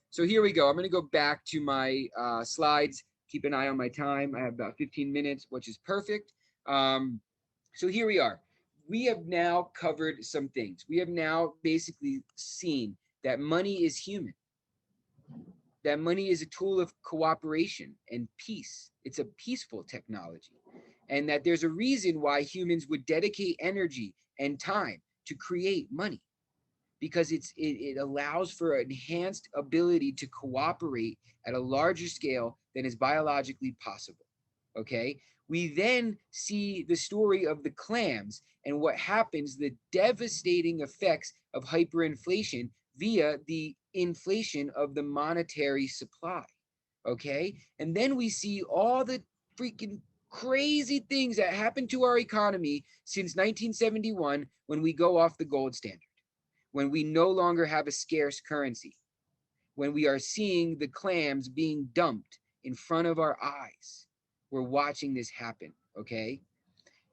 So here we go. I'm going to go back to my slides. Keep an eye on my time. I have about 15 minutes, which is perfect. So here we are. We have now covered some things. We have now basically seen that money is human. That money is a tool of cooperation and peace. It's a peaceful technology. And that there's a reason why humans would dedicate energy and time to create money, because it allows for enhanced ability to cooperate at a larger scale than is biologically possible. Okay, we then see the story of the clams and what happens, the devastating effects of hyperinflation via the inflation of the monetary supply. Okay, and then we see all the freaking crazy things that happened to our economy since 1971 when we go off the gold standard, when we no longer have a scarce currency, when we are seeing the clams being dumped in front of our eyes. We're watching this happen. okay?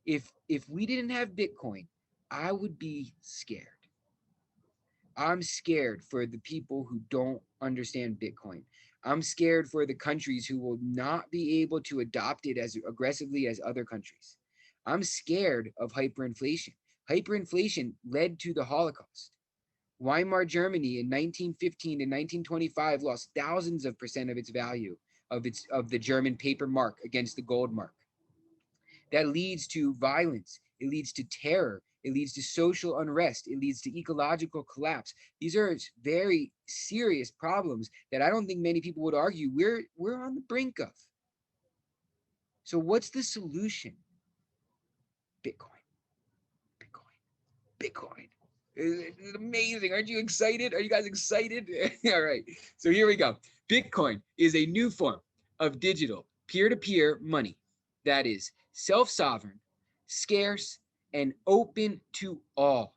If we didn't have Bitcoin, I would be scared. I'm scared for the people who don't understand Bitcoin. I'm scared for the countries who will not be able to adopt it as aggressively as other countries. I'm scared of hyperinflation. Hyperinflation led to the Holocaust. Weimar Germany in 1915 to 1925 lost thousands of percent of its value of the German paper mark against the gold mark. That leads to violence. It leads to terror. It leads to social unrest. It leads to ecological collapse. These are very serious problems that I don't think many people would argue we're on the brink of. So what's the solution? Bitcoin. Bitcoin. Bitcoin. It's amazing. Aren't you excited? Are you guys excited? All right. So here we go. Bitcoin is a new form of digital peer-to-peer money that is self-sovereign, scarce, and open to all.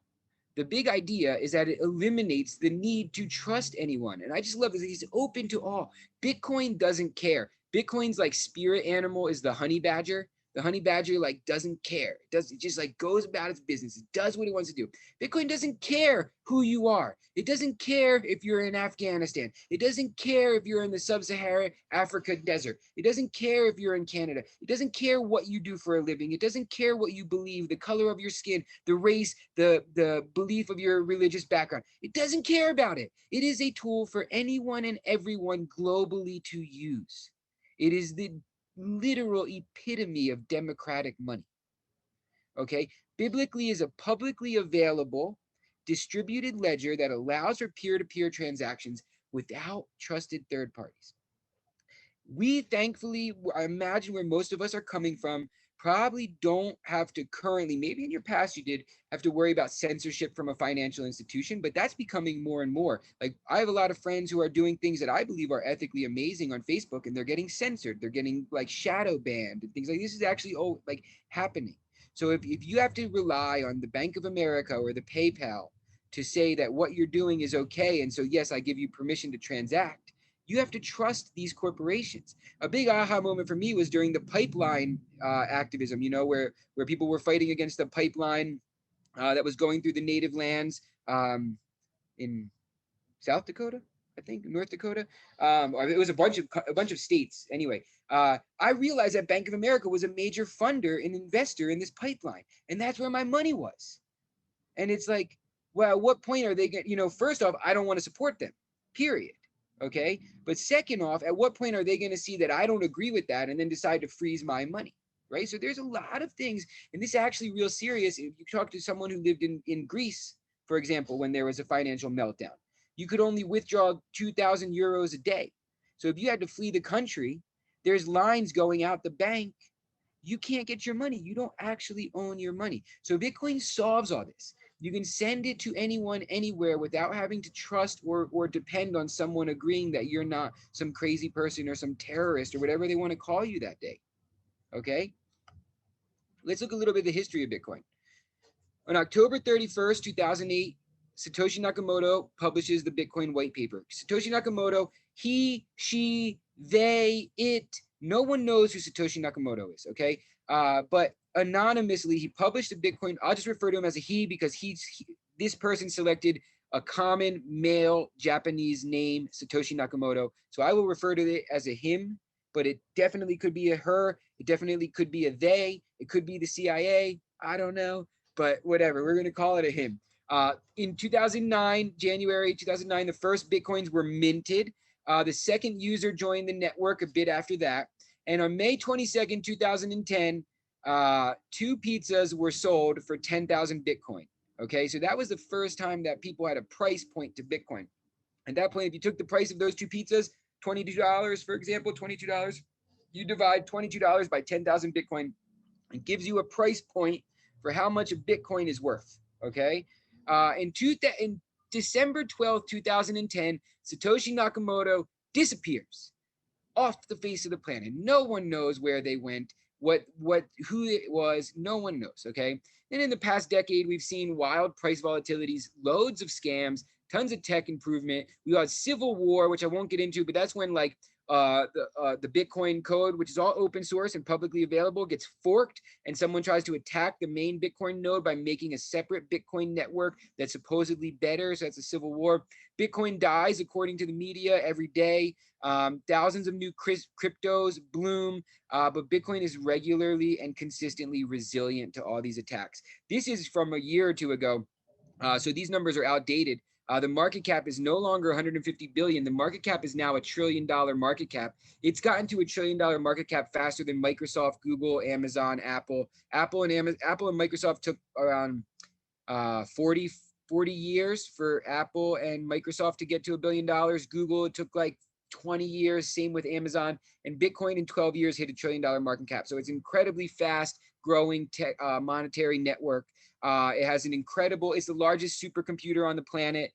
The big idea is that it eliminates the need to trust anyone. And I just love this. It's open to all. Bitcoin doesn't care. Bitcoin's like spirit animal is the honey badger. The honey badger like doesn't care. It just like goes about its business. It does what it wants to do. Bitcoin doesn't care who you are. It doesn't care if you're in Afghanistan. It doesn't care if you're in the sub-Saharan Africa desert. It doesn't care if you're in Canada. It doesn't care what you do for a living. It doesn't care what you believe, the color of your skin, the race, the belief of your religious background. It doesn't care about it. It is a tool for anyone and everyone globally to use. It is the literal epitome of democratic money. Okay, biblically is a publicly available distributed ledger that allows for peer-to-peer transactions without trusted third parties. We thankfully, I imagine where most of us are coming from, probably don't have to currently, maybe in your past you did have to worry about censorship from a financial institution, but that's becoming more and more. Like I have a lot of friends who are doing things that I believe are ethically amazing on Facebook and they're getting censored. They're getting like shadow banned and things like this is actually like happening. So if you have to rely on the Bank of America or the PayPal to say that what you're doing is okay, and so yes, I give you permission to transact, you have to trust these corporations. A big aha moment for me was during the pipeline activism, you know, where people were fighting against the pipeline that was going through the native lands in South Dakota, I think, North Dakota. It was a bunch of states. Anyway, I realized that Bank of America was a major funder and investor in this pipeline, and that's where my money was. And it's like, well, at what point are they going? You know, first off, I don't want to support them. Period. Okay. But second off, at what point are they going to see that I don't agree with that and then decide to freeze my money? Right. So there's a lot of things, and this is actually real serious. If you talk to someone who lived in Greece, for example, when there was a financial meltdown, you could only withdraw 2,000 euros a day. So if you had to flee the country, there's lines going out the bank. You can't get your money. You don't actually own your money. So Bitcoin solves all this. You can send it to anyone, anywhere without having to trust or depend on someone agreeing that you're not some crazy person or some terrorist or whatever they want to call you that day. Okay? Let's look a little bit at the history of Bitcoin. On October 31st, 2008, Satoshi Nakamoto publishes the Bitcoin white paper. Satoshi Nakamoto, he, she, they, it, no one knows who Satoshi Nakamoto is, okay? But anonymously, he published a Bitcoin. I'll just refer to him as a he because this person selected a common male Japanese name, Satoshi Nakamoto. So I will refer to it as a him, but it definitely could be a her. It definitely could be a they. It could be the CIA. I don't know, but whatever. We're going to call it a him. In 2009, January 2009, the first Bitcoins were minted. The second user joined the network a bit after that. And on May 22nd, 2010, 2 pizzas were sold for 10,000 Bitcoin. Okay, so that was the first time that people had a price point to Bitcoin. At that point, if you took the price of those 2 pizzas, $22, for example, $22, you divide $22 by 10,000 Bitcoin, it gives you a price point for how much a Bitcoin is worth. Okay, in December 12th, 2010, Satoshi Nakamoto disappears off the face of the planet. No one knows where they went, who it was. No one knows. Okay. And in the past decade, we've seen wild price volatilities, loads of scams, tons of tech improvement. We had civil war, which I won't get into, but that's when like the Bitcoin code, which is all open source and publicly available, gets forked, and someone tries to attack the main Bitcoin node by making a separate Bitcoin network that's supposedly better. So that's a civil war. Bitcoin dies, according to the media, every day. Thousands of new cryptos bloom, but Bitcoin is regularly and consistently resilient to all these attacks. This is from a year or two ago. So these numbers are outdated. The market cap is no longer 150 billion. The market cap is now $1 trillion market cap. It's gotten to $1 trillion market cap faster than Microsoft, Google, Amazon, Apple. Apple and Microsoft took around 40 years for Apple and Microsoft to get to $1 billion. Google, it took like 20 years. Same with Amazon. And Bitcoin in 12 years hit $1 trillion market cap. So it's incredibly fast growing monetary network. It has an incredible, it's the largest supercomputer on the planet,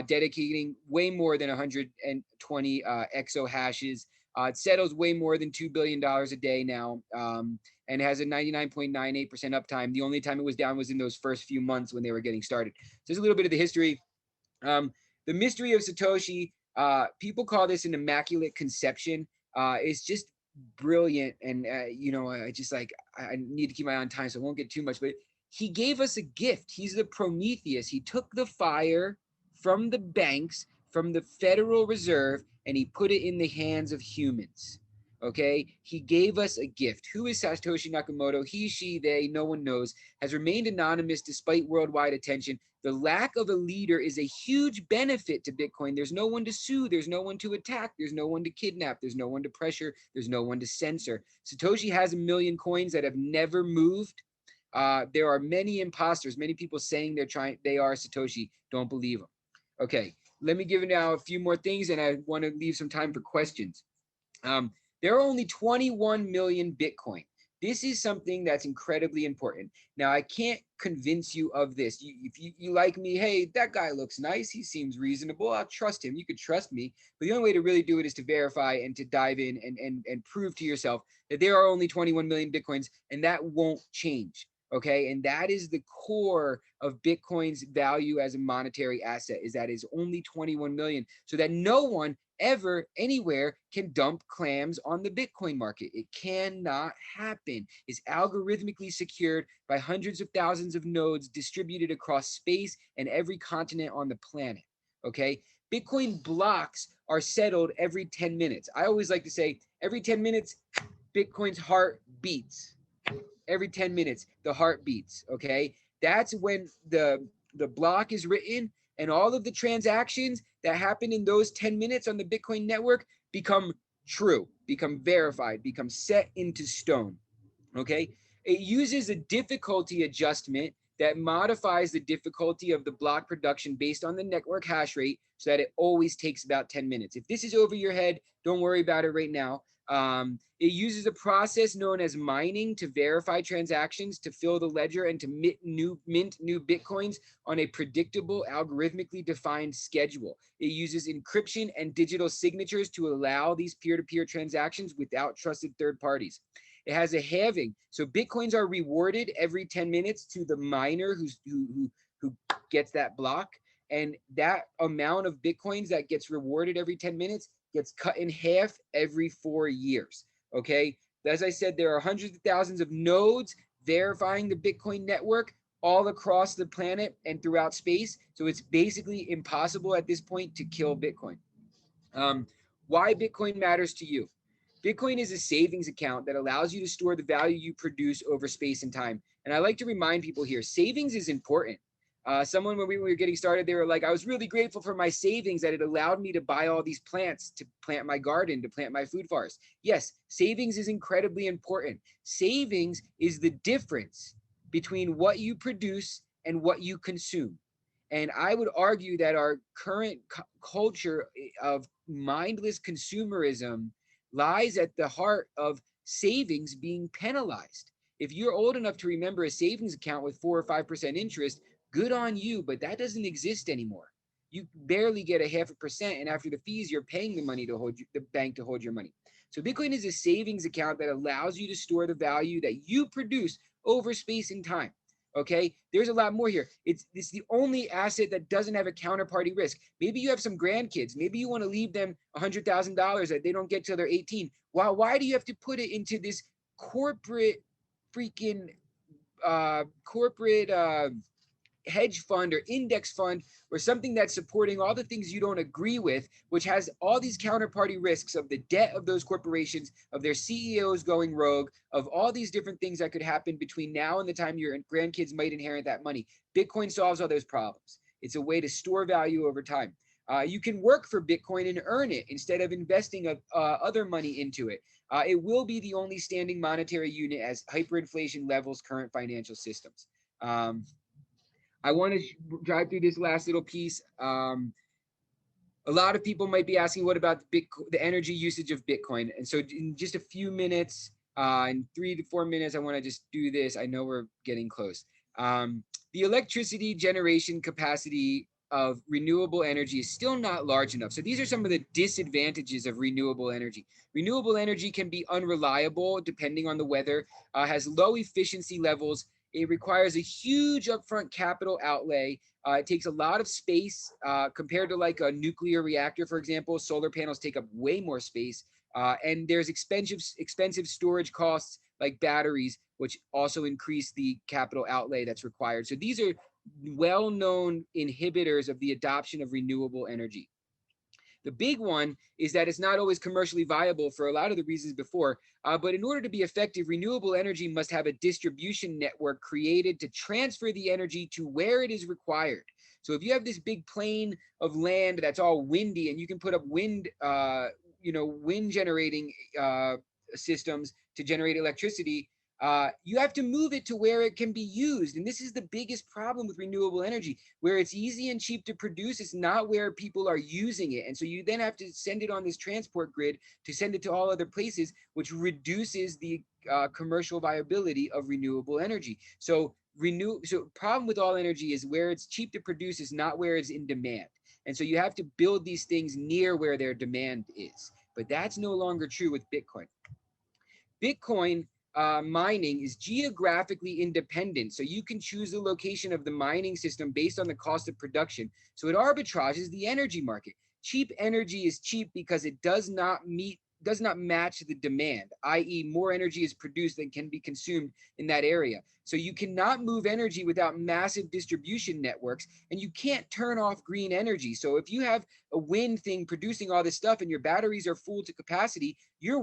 dedicating way more than 120 exo hashes. It settles way more than $2 billion a day now, and has a 99.98% uptime. The only time it was down was in those first few months when they were getting started. So there's a little bit of the history. The mystery of Satoshi, people call this an immaculate conception. It's just brilliant. And, you know, I need to keep my eye on time, so I won't get too much, but he gave us a gift. He's the Prometheus. He took the fire from the banks, from the Federal Reserve, and he put it in the hands of humans. Okay, he gave us a gift. Who is Satoshi Nakamoto? He, she, they, no one knows, has remained anonymous despite worldwide attention. The lack of a leader is a huge benefit to Bitcoin. There's no one to sue. There's no one to attack. There's no one to kidnap. There's no one to pressure. There's no one to censor. Satoshi has 1 million coins that have never moved. There are many imposters, many people saying they are Satoshi. Don't believe them. Okay, let me give now a few more things, and I want to leave some time for questions. There are only 21 million Bitcoin. This is something that's incredibly important. Now, I can't convince you of this. If you like me, hey, that guy looks nice. He seems reasonable. I'll trust him. You could trust me. But the only way to really do it is to verify and to dive in and prove to yourself that there are only 21 million Bitcoins, and that won't change. Okay, and that is the core of Bitcoin's value as a monetary asset, is that it's only 21 million, so that no one ever anywhere can dump clams on the Bitcoin market. It cannot happen. It's algorithmically secured by hundreds of thousands of nodes distributed across space and every continent on the planet. Okay, Bitcoin blocks are settled every 10 minutes. I always like to say every 10 minutes, Bitcoin's heart beats. Every 10 minutes, the heart beats, okay? That's when the block is written, and all of the transactions that happen in those 10 minutes on the Bitcoin network become true, become verified, become set into stone, okay? It uses a difficulty adjustment that modifies the difficulty of the block production based on the network hash rate so that it always takes about 10 minutes. If this is over your head, don't worry about it right now. It uses a process known as mining to verify transactions, to fill the ledger, and to mint new Bitcoins on a predictable, algorithmically defined schedule. It uses encryption and digital signatures to allow these peer-to-peer transactions without trusted third parties. It has a halving. So Bitcoins are rewarded every 10 minutes to the miner who gets that block. And that amount of Bitcoins that gets rewarded every 10 minutes gets cut in half every 4 years. Okay. As I said, there are hundreds of thousands of nodes verifying the Bitcoin network all across the planet and throughout space. So it's basically impossible at this point to kill Bitcoin. Why Bitcoin matters to you? Bitcoin is a savings account that allows you to store the value you produce over space and time. And I like to remind people here, savings is important. Someone, when we were getting started, they were like, I was really grateful for my savings that it allowed me to buy all these plants, to plant my garden, to plant my food forest. Yes, savings is incredibly important. Savings is the difference between what you produce and what you consume. And I would argue that our current culture of mindless consumerism lies at the heart of savings being penalized. If you're old enough to remember a savings account with 4 or 5% interest, good on you, but that doesn't exist anymore. You barely get 0.5%, and after the fees, you're paying the money to hold the bank to hold your money. So Bitcoin is a savings account that allows you to store the value that you produce over space and time. Okay, there's a lot more here. It's the only asset that doesn't have a counterparty risk. Maybe you have some grandkids. Maybe you want to leave them $100,000 that they don't get till they're 18. Why do you have to put it into this corporate freaking corporate hedge fund or index fund or something that's supporting all the things you don't agree with, which has all these counterparty risks of the debt of those corporations, of their CEOs going rogue, of all these different things that could happen between now and the time your grandkids might inherit that money. Bitcoin solves all those problems. It's a way to store value over time. You can work for Bitcoin and earn it instead of investing other money into it. It will be the only standing monetary unit as hyperinflation levels current financial systems. I want to drive through this last little piece. A lot of people might be asking, what about the energy usage of Bitcoin? And so in just a few minutes, in 3 to 4 minutes, I want to just do this. I know we're getting close. The electricity generation capacity of renewable energy is still not large enough. So these are some of the disadvantages of renewable energy. Renewable energy can be unreliable depending on the weather, has low efficiency levels. It requires a huge upfront capital outlay. It takes a lot of space compared to like a nuclear reactor, for example. Solar panels take up way more space. And there's expensive storage costs like batteries, which also increase the capital outlay that's required. So these are well-known inhibitors of the adoption of renewable energy. The big one is that it's not always commercially viable for a lot of the reasons before, but in order to be effective, renewable energy must have a distribution network created to transfer the energy to where it is required. So if you have this big plain of land that's all windy and you can put up wind generating systems to generate electricity, you have to move it to where it can be used. And this is the biggest problem with renewable energy. Where it's easy and cheap to produce, it's not where people are using it. And so you then have to send it on this transport grid to send it to all other places, which reduces the commercial viability of renewable energy. So problem with all energy is where it's cheap to produce is not where it's in demand. And so you have to build these things near where their demand is. But that's no longer true with Bitcoin. Bitcoin mining is geographically independent. So you can choose the location of the mining system based on the cost of production. So it arbitrages the energy market. Cheap energy is cheap because it does not match the demand, i.e. more energy is produced than can be consumed in that area. So you cannot move energy without massive distribution networks, and you can't turn off green energy. So if you have a wind thing producing all this stuff and your batteries are full to capacity, you're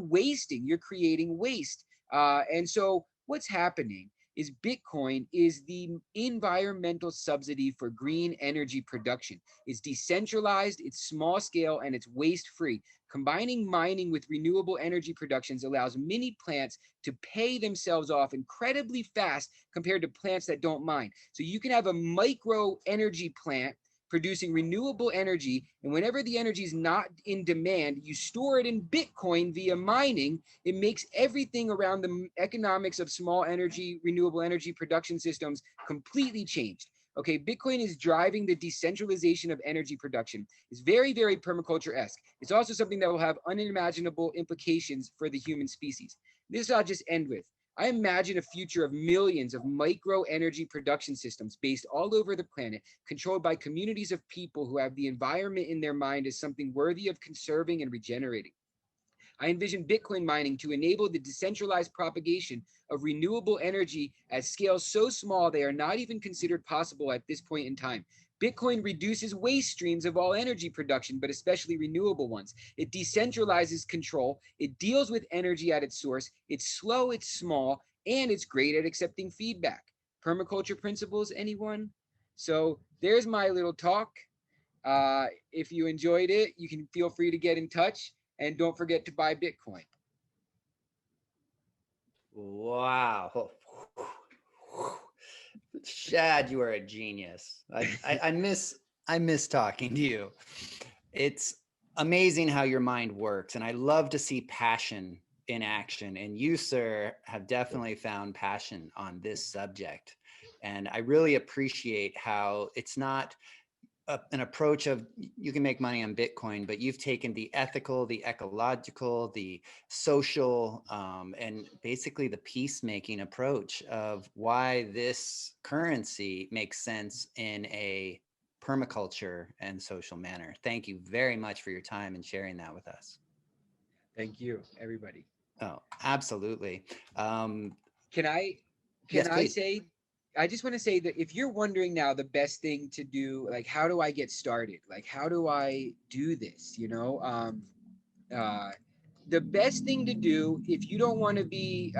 creating waste. And so what's happening is Bitcoin is the environmental subsidy for green energy production. It's decentralized, it's small scale, and it's waste free. Combining mining with renewable energy productions allows many plants to pay themselves off incredibly fast compared to plants that don't mine. So you can have a micro energy plant producing renewable energy, and whenever the energy is not in demand, you store it in Bitcoin via mining. It makes everything around the economics of small energy, renewable energy production systems completely changed. Okay, Bitcoin is driving the decentralization of energy production. It's very, very permaculture-esque. It's also something that will have unimaginable implications for the human species. This I'll just end with. I imagine a future of millions of micro energy production systems based all over the planet, controlled by communities of people who have the environment in their mind as something worthy of conserving and regenerating. I envision Bitcoin mining to enable the decentralized propagation of renewable energy at scales so small they are not even considered possible at this point in time. Bitcoin reduces waste streams of all energy production, but especially renewable ones. It decentralizes control. It deals with energy at its source. It's slow, it's small, and it's great at accepting feedback. Permaculture principles, anyone? So there's my little talk. If you enjoyed it, you can feel free to get in touch. And don't forget to buy Bitcoin. Wow. Shad, you are a genius. I miss talking to you. It's amazing how your mind works, and I love to see passion in action. And you, sir, have definitely found passion on this subject. And I really appreciate how it's not an approach of you can make money on Bitcoin, but you've taken the ethical, the ecological, the social, and basically the peacemaking approach of why this currency makes sense in a permaculture and social manner. Thank you very much for your time and sharing that with us. Thank you, everybody. Oh, absolutely. Can I Yes, can I please. say, I just want to say that if you're wondering now the best thing to do, like how do I get started? Like how do I do this? Uh, the best thing to do if you don't want to be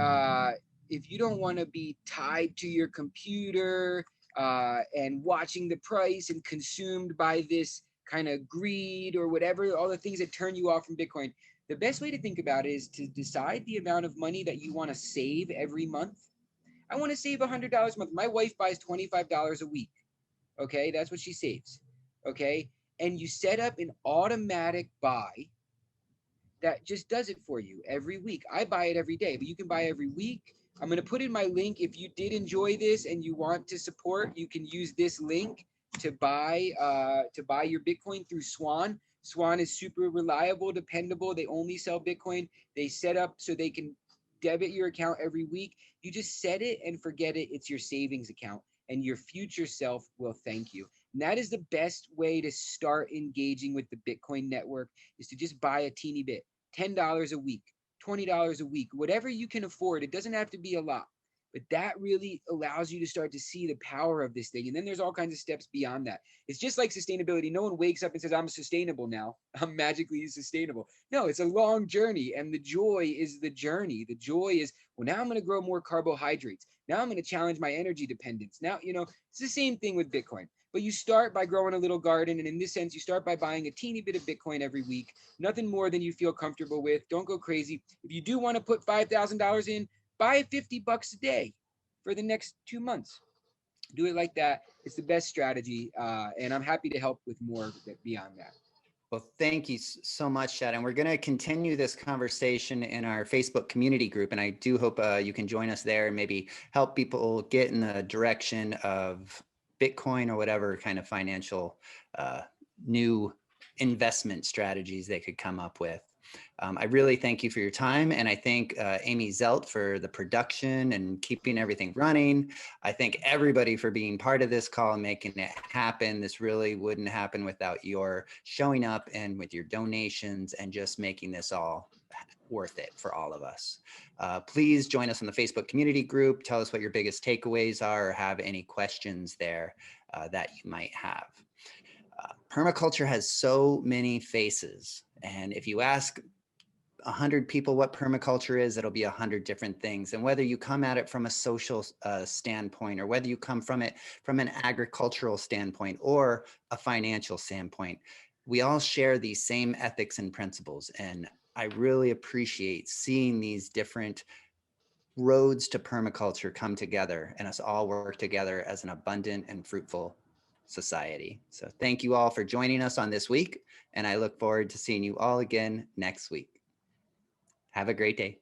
tied to your computer and watching the price and consumed by this kind of greed or whatever, all the things that turn you off from Bitcoin, the best way to think about it is to decide the amount of money that you want to save every month. I want to save $100 a month. My wife buys $25 a week. Okay, that's what she saves. Okay, and you set up an automatic buy that just does it for you every week. I buy it every day, but you can buy every week. I'm going to put in my link. If you did enjoy this and you want to support, you can use this link to buy your Bitcoin through Swan. Swan is super reliable, dependable. They only sell Bitcoin. They set up so they can debit your account every week. You just set it and forget it. It's your savings account, and your future self will thank you. And that is the best way to start engaging with the Bitcoin network, is to just buy a teeny bit. $10 a week, $20 a week, whatever you can afford. It doesn't have to be a lot, but that really allows you to start to see the power of this thing. And then there's all kinds of steps beyond that. It's just like sustainability. No one wakes up and says, I'm sustainable now. I'm magically sustainable. No, it's a long journey. And the joy is the journey. The joy is, well, now I'm going to grow more carbohydrates. Now I'm going to challenge my energy dependence. Now, it's the same thing with Bitcoin. But you start by growing a little garden. And in this sense, you start by buying a teeny bit of Bitcoin every week, nothing more than you feel comfortable with. Don't go crazy. If you do want to put $5,000 in, buy $50 a day for the next 2 months. Do it like that. It's the best strategy. And I'm happy to help with more beyond that. Well, thank you so much, Shad. And we're going to continue this conversation in our Facebook community group. And I do hope you can join us there and maybe help people get in the direction of Bitcoin or whatever kind of financial new investment strategies they could come up with. I really thank you for your time. And I thank Amy Zelt for the production and keeping everything running. I thank everybody for being part of this call and making it happen. This really wouldn't happen without your showing up and with your donations and just making this all worth it for all of us. Please join us in the Facebook community group. Tell us what your biggest takeaways are or have any questions there that you might have. Permaculture has so many faces. And if you ask 100 people what permaculture is, it'll be 100 different things. And whether you come at it from a social standpoint, or whether you come from it from an agricultural standpoint or a financial standpoint, we all share these same ethics and principles. And I really appreciate seeing these different roads to permaculture come together and us all work together as an abundant and fruitful society. So thank you all for joining us on this week, and I look forward to seeing you all again next week. Have a great day.